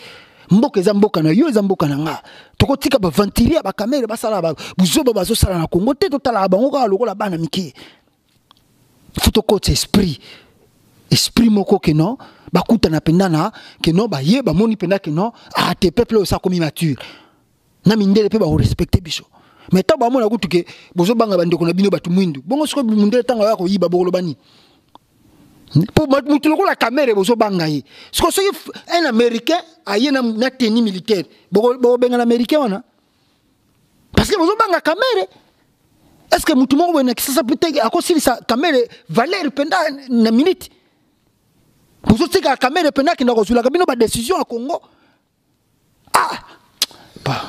mboka eza mboka na yo eza mboka na nga tokotika ba ventiler ba caméra ba sala ba buzoba bazo sala na Congo te totala bango ka lokola bana miki futo coach esprit moko que non bakuta na pendana que non ba ye ba moni penda que non te peuple ça comme mature na mindele pe ba respecter biso mais ta ba mona kutu ke bozo banga bande ko na bino batu mwindu bongo siko mindele tanga ya ko yiba bolo bani pour mutu la caméra bozo banga yi siko un américain aye na tenue militaire bo benga américain wana parce que bozo banga caméra est-ce que mutu mo wena kisa peut-être akosili sa caméra valeur penda na minute bozo tika caméra penda kinda ko zula kabino ba décision à Congo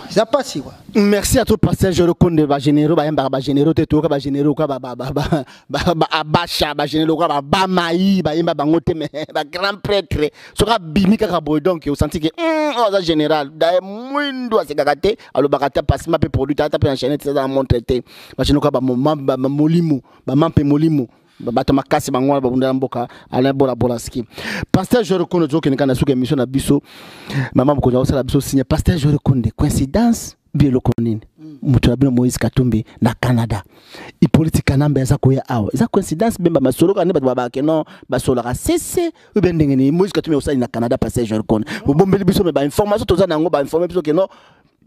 ça passe quoi. Merci à tout pasteur je reconnais ba généraux ba généraux te to ba généraux ka ba abacha ba généraux ka ba maï ba yemba bangote mais ba grand prêtre soka bimika ka boy donc au senti que ça général da mwindo asekakate alo bakata passe ma pe produit ta pe enchaîner ça dans mon traité ba généraux ka ba molimo ba mampe molimo bato makasi bangwa babunda mboka ala bola ski pasteur je reconnais que nikana suka émission na biso mama mkoja osala biso signé pasteur je reconnais coïncidence bien le konini mutu abino Moïse Katumbi na Canada i politique namba za ko ya awa eza coïncidence bemba masolo kana bato babake non basolo ka cc ubendengeni Moïse Katumbi osala na Canada pasteur je reconnais bombeli biso me ba information toza nango ba informer biso que non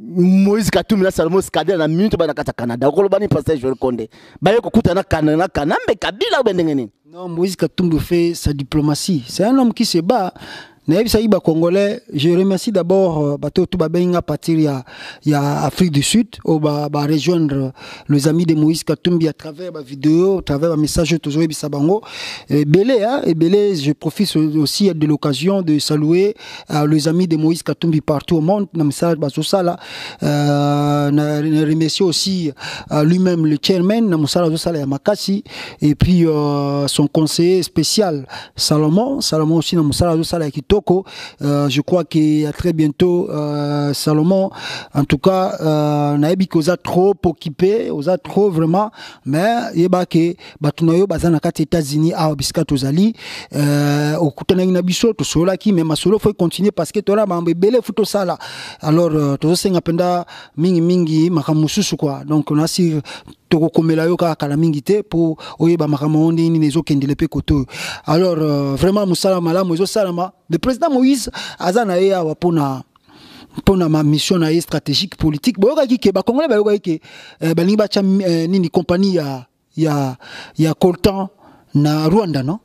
Moïse Katumbi na Salomon Skadel na minute ba na kata Canada ko lobani pasteur je reconnais ba yeko kuta na Kanambe Kabila ubendengeni non Moïse Katumbi fait sa diplomatie c'est un homme qui se bat. Naïba Congolais, je remercie d'abord bateau tout à partir ya Afrique du Sud où rejoindre les amis de Moïse Katumbi à travers ma vidéo, à travers un message toujours bisabango. Belé et Belé, je profite aussi de l'occasion de saluer les amis de Moïse Katumbi partout au monde. Na message basosala, remercie aussi lui-même le chairman na musala basosala ya Makasi et puis son conseiller spécial Salomon aussi na musala basosala ya Kito. Je crois qu'il y a très bientôt Salomon en tout cas naebi ko za trop occupé oza trop vraiment mais yeba ke batunayo bazana kati États-Unis a biska tozali okutana na biso to sola ki mais masolo faut continuer parce que tola mambe belé futo sala alors tozo senga penda mingi makamususu quoi donc on a si toko komela yo ka kala mingi te pour oyeba makamo ndini nezo kendele pe koto alors vraiment musala malamu ezo salama le président Moïse azana ya wapona pona ma mission na stratégique politique boyoka ki ba congolais bayoka ki balingi ba cha nini compagnie ya Coltan na Rwanda non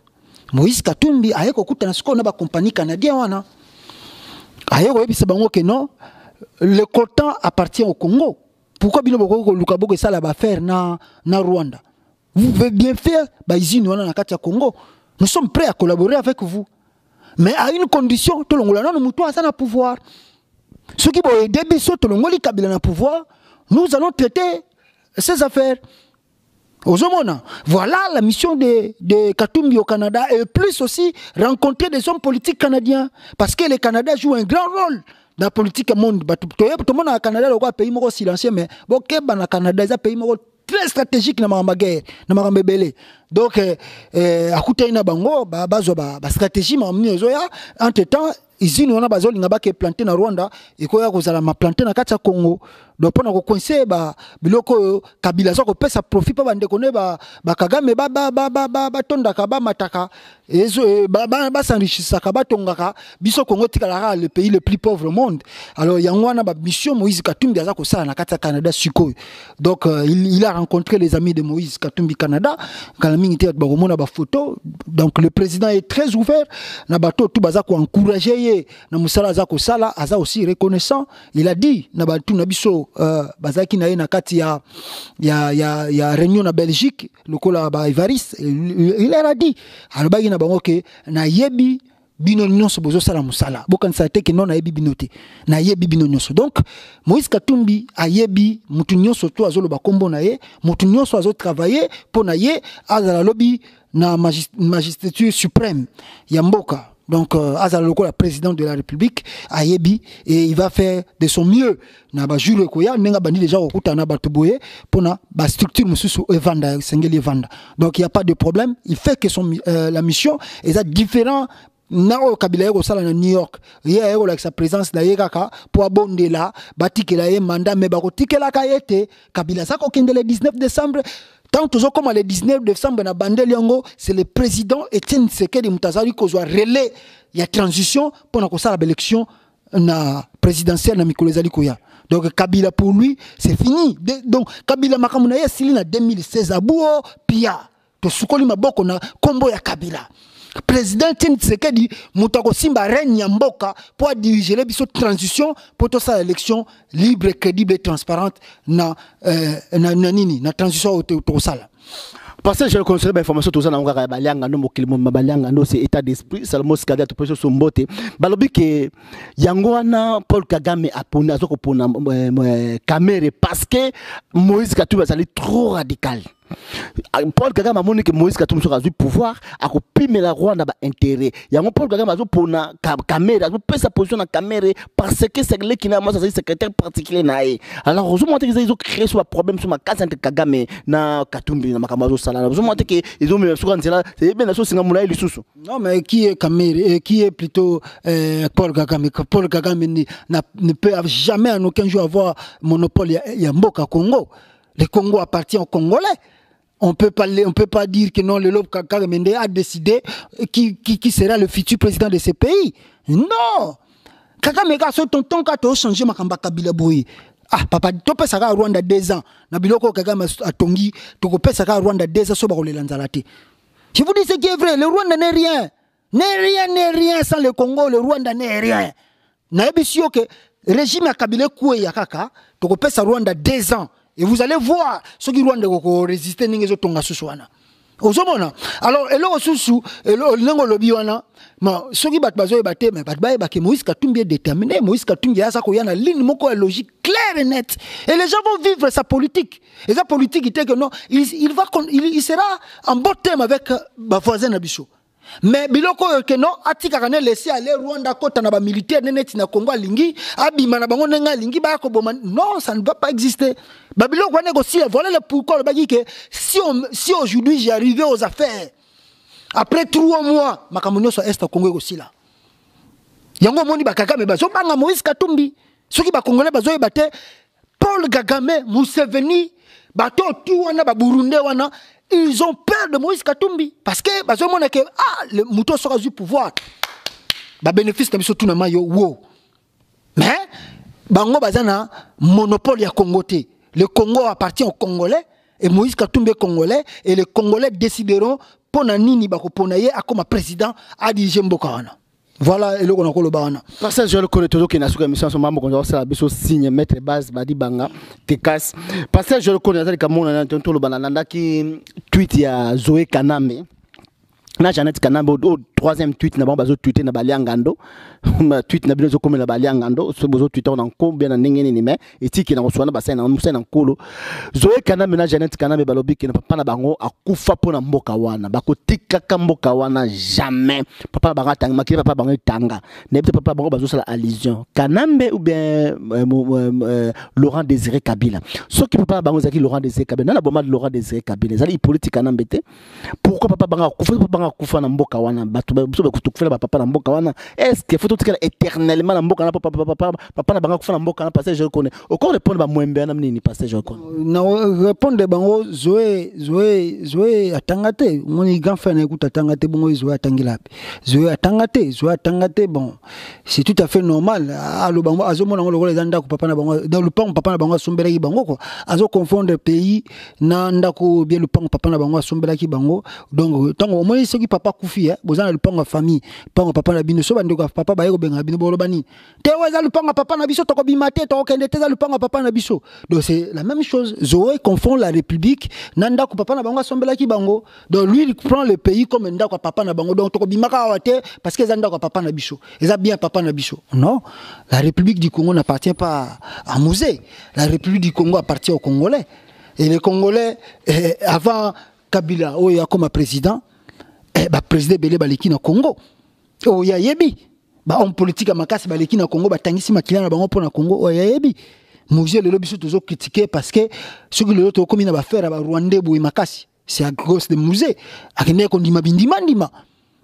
Moïse Katumbi ayeko kutana siko na ba compagnie canadien wana ayeko yebisa bango que non le Coltan appartient au Congo. Pourquoi bino boko lukaboko ça la ba faire na Rwanda? Vous pouvez bien faire ba izini wana na kati ya Congo. Nous sommes prêts à collaborer avec vous. Mais à une condition, to longola na muto asa na pouvoir. Ceux qui vont aider biso to longoli kabila na pouvoir, nous allons traiter ces affaires. Ozomona, voilà la mission de Katumbi au Canada et plus aussi rencontrer des hommes politiques canadiens parce que le Canada joue un grand rôle dans la politique monde. Tout le monde au Canada est un pays silencieux mais bon, le Canada est un pays très stratégique dans la guerre, dans la rebelle. Donc, à côté de bango, stratégie, entre temps, ici nous on a besoin de planter na Rwanda et quoi kozala ma planter na kati Congo donc pona ko coincer biloko kabila zo ko pesa profit pa bande kone ba Kagame ba tonda ka ba mataka ezo ba s'enrichissa ka ba tongaka biso Congo tikala le pays le plus pauvre au monde alors yangwana ba mission Moïse Katumbi aza ko sala na kati Canada siko donc il a rencontré les amis de Moïse Katumbi Canada kana mingi te ba komona ba photo donc le président est très ouvert na bato tout baza ko encourager na musala za ko sala aza aussi reconnaissant il a dit na batu na biso bazaki na ye na kati ya réunion na Belgique lokola ba Evariste il a dit alobaki na bango ke na yebi bino nyonso bozo sala musala bokanisa te ke non na yebi binote na yebi bino nyonso donc Moïse Katumbi a yebi mutu nyonso to azoloba kombo na ye mutu nyonso azo travailler pour na ye azala lobi na magistrature suprême ya mboka Donc, Azaloko, la présidente de la République, Ayebi, et il va faire de son mieux. Na ba jure koya, nenga bandi déjà au kuta na batuboye, pour na ba structure mususu evanda, sengeli evanda. Donc, il n'y a pas de problème. Il fait que la mission est différent. Nao Kabila au sala na New York. Hier avec sa présence na yekaka pour abonder là, batikela ye mandat mais bako tikela ka yete Kabila ça ko kende le 19 décembre. Tant toujours comme le 19 décembre na bandel yango, c'est le président Etienne Tshisekedi Mutazari ko soit relais ya transition pour na ko sala élection na présidentielle na Mikolo Ezali koya. Donc Kabila pour lui, c'est fini. Donc Kabila makamuna ya sili na 2016 abuo pia. To sukoli maboko na kombo ya Kabila. Président Tshisekedi Moutako Simba règne ya mboka pour diriger les biso transition pour toute ça élection libre, crédible et transparente na transition au sala. Parce que je le conseille l'information tout ça na ngaka balianga no mokilimo mabalianga no c'est état d'esprit seulement ce cadre to so mbote balobi ke yango wana Paul Kagame apona azoko pona caméra parce que Moïse Katumbi azali trop radical. Paul Kagame a montré que Moïse Katumbi sera du pouvoir à copier la Rwanda ba intérêt. Yango Paul Kagame a pour na caméra, a peut sa position na caméra parce que c'est le qui n'a pas sa secrétaire particulier nae. Alors vous montrez qu'ils ont créé ce problème sur ma case entre Kagame na Katumbi na makamazo sala. Vous montrez que ils ont mis sur un c'est bien la chose singa mulayi lisusu. Non mais qui est caméra qui est plutôt Paul Kagame. Paul Kagame ne peut jamais en aucun jour avoir monopole ya mboka Congo. Le Congo appartient aux Congolais. On peut pas dire que non, le Lob Kagame a décidé qui sera le futur président de ce pays. Non! Kagame a son tonton qui a changé Makamba Kabila Boyi. Ah, papa, tu peux savoir Rwanda 2 ans. Nabiloko Kagame a tongi, tu peux savoir Rwanda 2 ans, soba lanzalate. Je vous dis ce qui est vrai, le Rwanda n'est rien. N'est rien sans le Congo, le Rwanda n'est rien. Naebisio que régime à Kabila Koué Yakaka, tu peux savoir Rwanda 2 ans. Et vous allez voir ceux qui Rwanda ko résister ningezo tonga suswana. Ozomona. Alors elo susu elo lengo lobi wana ma ceux qui bat bazo ebate mais bat ba ke Moïse Katumbi est déterminé, Moïse Katumbi a ça ko yana ligne moko logique claire et nette. Et les gens vont vivre sa politique. Et sa politique était que non, il sera en bon terme avec ba voisin Nabiso. Mais biloko que non atika kana laisser aller Rwanda kota na ba militaire neneti na Congo lingi abima na bango nenga lingi ba ko boma non ça ne va pas exister. Ba biloko négocier voilà le pourquoi le bagi que si aujourd'hui j'y arrivé aux affaires après 3 mois makamunyo so est Congo aussi là. Yango moni ba Kagame ba zo banga Moïse Katumbi soki ba Congolais ba zo ebate Paul Kagame Museveni ba to tout wana ba Burundais wana. Ils ont peur de Moïse Katumbi parce que le mouton sera du pouvoir. Ba bénéfice de tout na mayo wo. Mais bango bazana monopole ya Congo te. Le Congo appartient aux Congolais et Moïse Katumbi est Congolais et les Congolais décideront pona nini bako pona ye akoma président a diriger mboka wana. Voilà et le qu'on a le bana. Parce que je le connais toujours qui n'a pas mission son membre qu'on a ça biso signe mettre base badi banga te casse. Parce que je le connais ça comme on a entendu le banana qui tweet ya Zoé Kaname. Na Janet Kanambe au 3e tweet na bazo tweeter na baliangando ma tweet na biso comme na baliangando so bozo tweeter on ko bien na ngene ni mais etiki na swana basana na musana nkolo Zoé Kanambe na Janet Kanambe balobi ki na papa na bango akufa pona mboka wana bakotika ka mboka wana jamais papa bango tanga makili papa bango tanga na papa bango bazo sala allusion Kanambe ou bien Laurent Désiré Kabila so ki papa bango zaki Laurent Désiré Kabila na bomba Laurent Désiré Kabila zali politique Kanambe te pourquoi papa bango akufa kufa na mboka wana batu ba kutukufela ba papa na mboka wana est-ce que faut tout éternellement na mboka na papa na banga kufa na mboka na parce que je connais encore répondre ba mwembe na nini parce que je connais na répondre bango Zoé atangate moni grand frère na écoute atangate bongo Zoé atangilapi Zoé atangate bon c'est tout à fait normal alo bango azomona ngolo les ndako papa na bango dans le pont papa na bango sombelaki bango ko azo confondre pays na ndako bien le pont papa na bango sombelaki bango donc tango moi ce qui papa koufi bozana le panga famille panga papa na bino so bando papa ba yeko benga bino bolo bani te weza le panga papa na biso to ko bimate to kende te za le panga papa na biso donc c'est la même chose Zoé confond la République nanda ko papa na bango sombela ki bango donc lui il prend le pays comme nda ko papa na bango donc to ko bimaka wate parce que zanda ko papa na biso et ça bien papa na biso non la République du Congo n'appartient pas à Musée la République du Congo appartient aux Congolais et les Congolais avant Kabila oya comme président président Belé Baliki na Congo oh ya yebi ba homme politique à makasi ba leki na Congo ba tangisi makila na bango pona Congo oh ya yebi Moïse le biso toujours critiqué parce que ceux qui le autre comme il va faire ba Rwandais boui makasi c'est à cause de musée akene ko ndima bindima ndima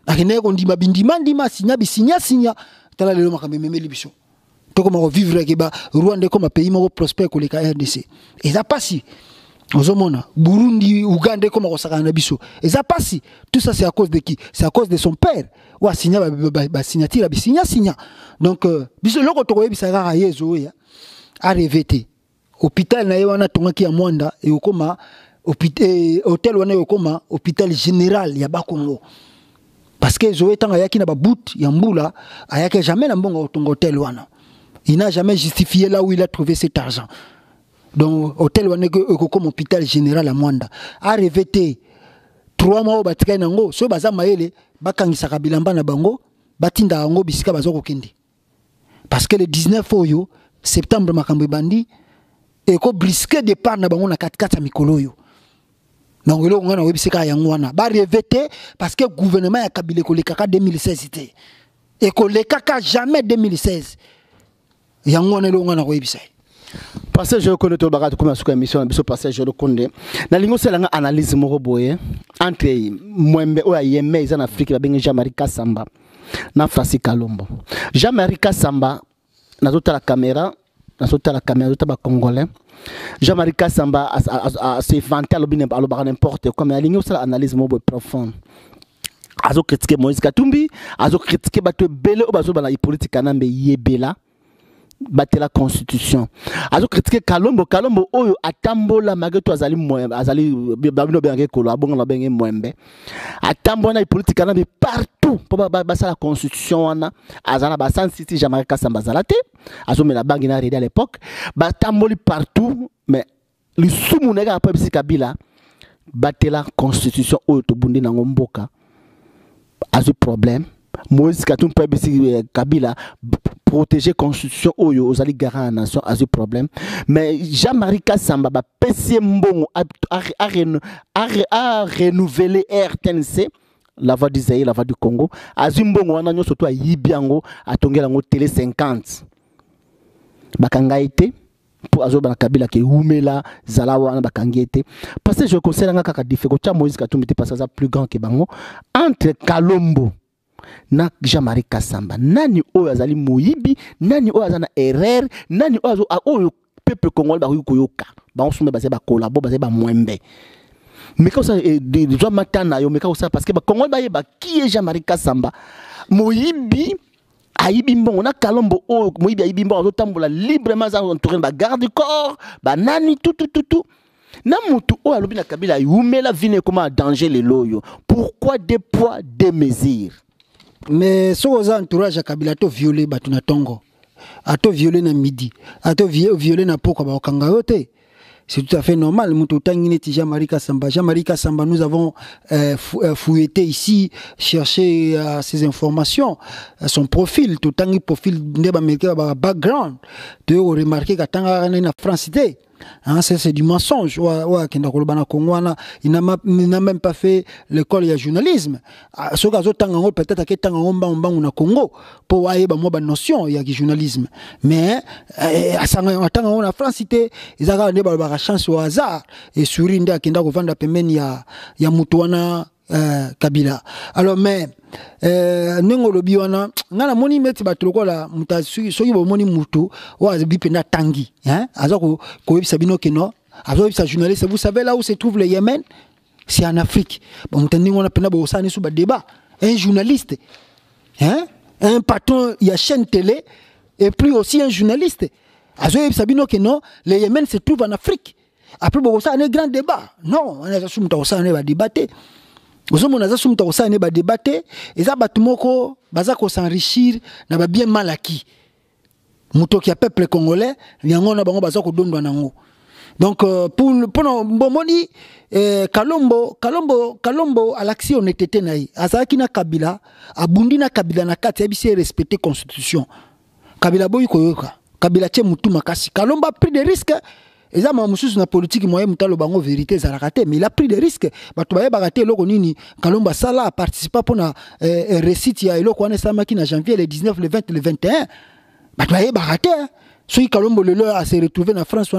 akene ko ndima bindima ndima sinya tala le makambe memeli biso to comment vivre ke ba Rwanda comme un pays mo prospère ko le RDC et ça passe Ozomona, Burundi, Ouganda, comme on s'en biso. Et ça passe. Tout ça, c'est à cause de qui? C'est à cause de son père. Ou à signer, signature, signa. Donc, biso, le retour, bisara, ayezo, a revêté. Hôpital, na yewana, tonga ki a mwanda, et au coma, hôtel, wana yokoma, hôpital général, yaba Congo. Parce que Zoé, tant ayaki na ba bout, yamboula, ayaki jamais na mbonga tonga hôtel, wana. Il n'a jamais justifié là où il a trouvé cet argent. Donc, hôtel comme hôpital général à Mwanda a revêté 3 mois au batika nango so baza maele bakangisa kabilamba na bango batinda ngo bisika bazoko kende parce que le 19 oyo septembre makambo bandi et ko brisquer départ na bango na 4 mikolo yo donc le ngana webisika yango wana ba revêté parce que gouvernement ya Kabila ko le kaka 2016 était et ko le kaka jamais 2016 yango wana le ngana webisika. Parce que je connais tout le bagage comme sur émission biso parce que je le connais na lingo c'est la analyse moko boye entre Mwembe o Yemé en Afrique ba bengi Jean-Marie Kasamba na Francis Kalombo Jean-Marie Kasamba na tota la caméra tota ba congolais Jean-Marie Kasamba a se vanter à lo n'importe quoi mais la lingo c'est l'analyse moko profonde azo critiquer Moïse Katumbi azo critiquer bato belé o bazo bana politique kanambe yebela battre la constitution azo critiquer Kalombo oyo atambola mageto azali babino benge kolo abonga na benge Mwembe atambola na politique na partout pour basa la constitution wana azana ba San City Jean-Marie Kasamba zalate azo mela bangi na redi à l'époque batamboli partout mais le soumunega après bisi Kabila battre la constitution oyo to bundi na ngomboka azo problème Moïse Katumbi bisi Kabila protéger constitution oyo ozali garant la nation a ce problème mais Jean-Marie Kasamba ba pesi mbongo a renouveler RTNC la voix du Zaïre la voix du Congo azimbongo wana nyo surtout yibiango atongela ngo télé 50 bakanga été pour azo bana Kabila ke umela zalawa na bakangi été parce que je conseille nga kaka difficulté Moïse Katumbi parce que ça plus grand que bango entre Kalombo na Jean-Marie Kasamba nani oyo azali moyibi nani oyo azana erreur nani oyo peuple congolais ba koyoka ba onsumba ba collabo ba Mwembe mais quand ça doit matana yo mais quand ça parce que ba congolais ba qui est Jean-Marie Kasamba moyibi ayibi mbongo na Kalombo oyo moyibi ayibi mbongo azotambola librement za entouré ba garde du corps ba nani tout na mutu oyo alobi na Kabila yumela vine comment danger les loyo pourquoi des poids des mesures. Mais si vous avez entourage à Kabila, vous violez Batuna Tongo, vous violez na Midi, vous violez na Poko Bakangaote. C'est tout à fait normal. Jean-Marie Kasamba, nous avons fouetté ici, cherché ces informations, son profil, tout le profil de background. Tu as remarqué que la France était. Hein, c'est du mensonge. Il n'a même pas fait l'école de journalisme. Peut-être qu'il a Congo pour avoir une notion de journalisme. Mais en France, ils ont la chance au hasard. Et sur une des qui il y a Moutouana Kabila. Alors, mais nengolobi wana ngana moni meti batoko la mutasuki soki bo moni mutu wa bipenda tangi hein azako ko yebisa bino keno azo yebisa journaliste vous savez là où se trouve le Yémen c'est en Afrique bon mutandi ngona pena bo sani sous ba débat un journaliste hein un patron il y a chaîne télé et puis aussi un journaliste azo yebisa bino keno le Yémen se trouve en Afrique après bo ça un grand débat non on a sous mutu ça ne va débattre. Vous avez débattre et ça batumoko bazako s'enrichir na ba bien mal acquis. Mutoki a peuple congolais, yango na bango bazako dondwa nango. Donc pour bomoni Kalombo à l'action n'était naï. Azaki na Kabila, abundi na Kabila na kati abisi respecter constitution. Kabila boy koyoka. Kabila tche mutu makasi. Kalombo a pris des risques Et ça, je na politique, moi, je vérité, ça raté, mais il a pris des risques. Tu vas raté, Kalomba Sala a participé pour un récit, il y a en janvier, le 19, le 20, le 21. Tu vas raté. Si Kalombo le leur s'est retrouvé en France,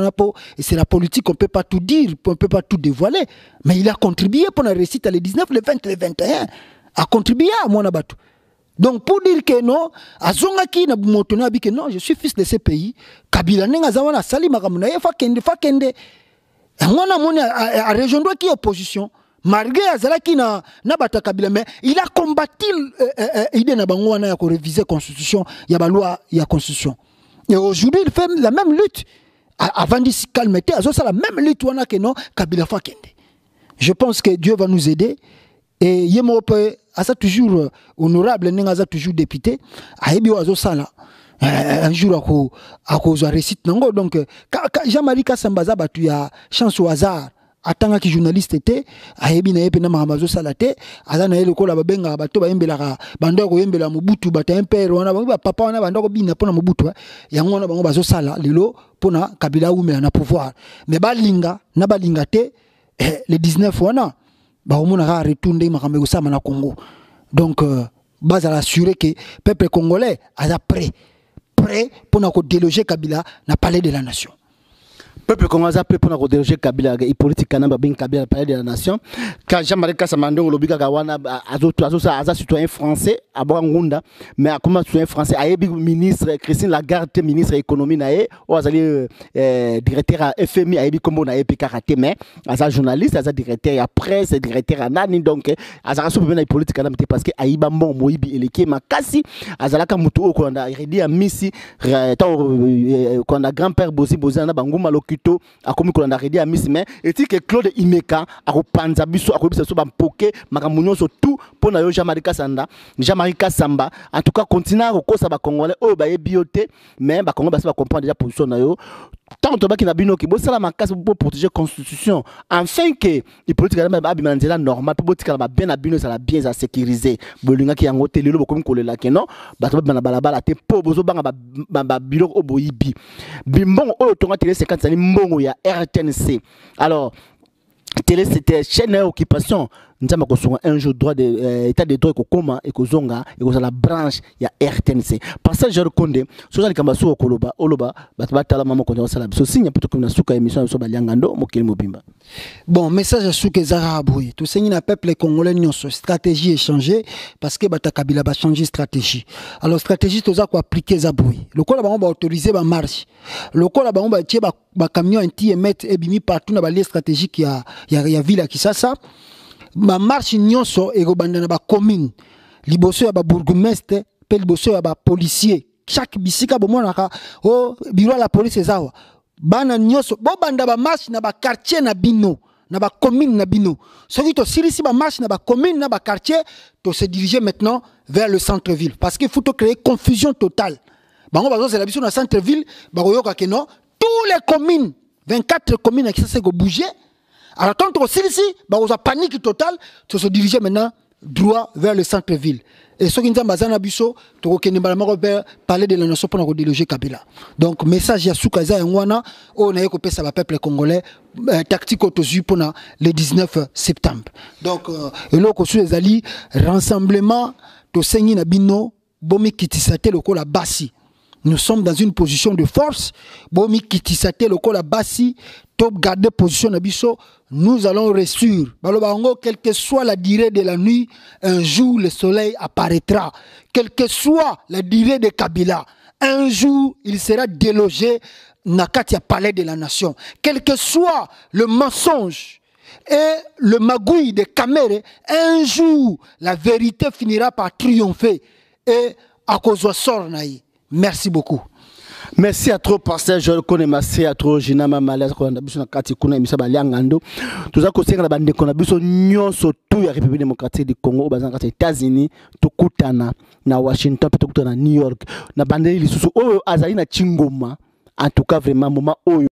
et c'est la politique, on ne peut pas tout dire, on ne peut pas tout dévoiler. Mais il a contribué pour un récit, le 19, le 20, le 21. A contribué à mon abattu. Donc pour dire que non, azongaki na bumotona bi que non, je suis fils de ce pays. Kabila nenga zawana sali makamuna fakende. Ngona moni a rejoindre qui opposition. Malgré azalaki na bata Kabila, mais il a combattu idée na bango wana ya ko réviser constitution, ya ba loi ya constitution. Et aujourd'hui il fait la même lutte. Avant de se calmer, azo ça la même lutte wana que non Kabila fakende. Je pense que Dieu va nous aider. Et Yemope, asa toujours honorable, n'engaza toujours député, aébi oazo sala. Un jour à cause récite nango. Donc, Jean-Marie Kassambaza batu ya chance au hasard. Atanga ki journaliste était, aébi na yepena mahamazo salate, azana yele kola babenga bato ba yembela bandoko yembela Mobutu bata impère wana ba papa wana bandoko bina pona Mobutu. Yango wana bango bazo sala lelo pona Kabila umela na pouvoir. Mais balinga na balinga te le 19 wana. On a retourné na Congo. Donc, base à assurer que le peuple congolais est prêt pour déloger Kabila dans le palais de la nation. Peuple congolais a prêt pour déloger Kabila et politique Kanamba bin Kabila palais de la nation. Quand Jean-Marie Kassamando lobika gawana aza citoyen français à Bangunda, mais comme citoyen français ayebi ministre Christine Lagarde ministre économie naé ou azali directeur à FMI ayebi kombo na yepi karaté mais aza journaliste aza directeur à presse directeur à nani donc aza so bien na politique Kanamba parce que ayiba mbon moyibi eleki makasi azalaka mutu o konda redi a misi quand a grand-père Bozi na banguma lokito akomi kolanda redi a miss mais et que Claude Imeka akopanza biso akobisa so bampoke makamunyo so tout pour na yo Jean-Marie Kassamba en tout cas continue à kosa ba congolais o ba yebiote mais ba congolais ba comprendre déjà position na yo tant to ba ki na bino ki bo sala makasi pour protéger constitution enfin que les politiques ba abimandela normal pour botika ba bien na bino ça la bien à sécuriser bolinga ki yango telelo bokomi kolela ke non ba to ba na balabala te po bozo banga ba bilo oboyibi bimbongo o tonga télé 50 ani mbongo ya RTNC alors télé c'était chaîne occupation nzamba ko un jour droit de état de droit ko koma et ko zonga et ko la branche ya RTNC passage je reconde so zali kamba so koloba oloba batala mama ko sala so signe peut na suka émission so baliangando mokili mobimba. Bon message à suka zaraboui tout signe na peuple congolais nyonso stratégie échangée parce que bata Kabila ba changer stratégie alors stratégie toza ko appliquer zaboui lokola ba autoriser ba marche lokola ba tie ba camion anti émettre et bimi partout na ba lieu stratégique ya ville qui ça ma marche nyonso et na ba commune liboso ya ba bourgmestre pe liboso ya ba policier chaque bisika bomonaka o bureau la police ezawa bana nyonso bo banda ba marche na ba quartier na bino na ba commune na bino soki to silisi ba marche na ba commune na ba quartier to se diriger maintenant vers le centre ville parce qu'il faut créer confusion totale bango bazo c'est la biso na centre ville ba koyoka ke non tous les communes 24 communes qui ça go bouger. Alors quand on ici, on a panique totale, tu se diriger maintenant droit vers le centre-ville. Et ce qui nous a bazana biso, tu vas parler de la nation pour déloger Kabila. Donc message à Soukaza et Ngwana, on a écopé ça le peuple congolais, tactique autosu pour le 19 septembre. Donc et là qu'on les alliés, rassemblement, to sengi na bino, bomi kitisate loko la basi. Nous sommes dans une position de force. Bomi kitisate loko la basi, top garder position na biso. Nous allons réussir. Quelle que soit la durée de la nuit, un jour le soleil apparaîtra. Quelle que soit la durée de Kabila, un jour il sera délogé dans le palais de la nation. Quel que soit le mensonge et le magouille de Kamere, un jour la vérité finira par triompher. Et à cause de sort naï. Merci beaucoup. Merci à trop pasteur je connais merci à trop Gina Mamalaise ko na biso na kati kuna emisa baliangando tuza ko senga na bande ko na biso nyonso tout ya République démocratique du Congo bazanga kati États-Unis tukutana na Washington peut tukutana na New York na bande lisusu oyo azali na Chingoma en tout cas vraiment moment oyo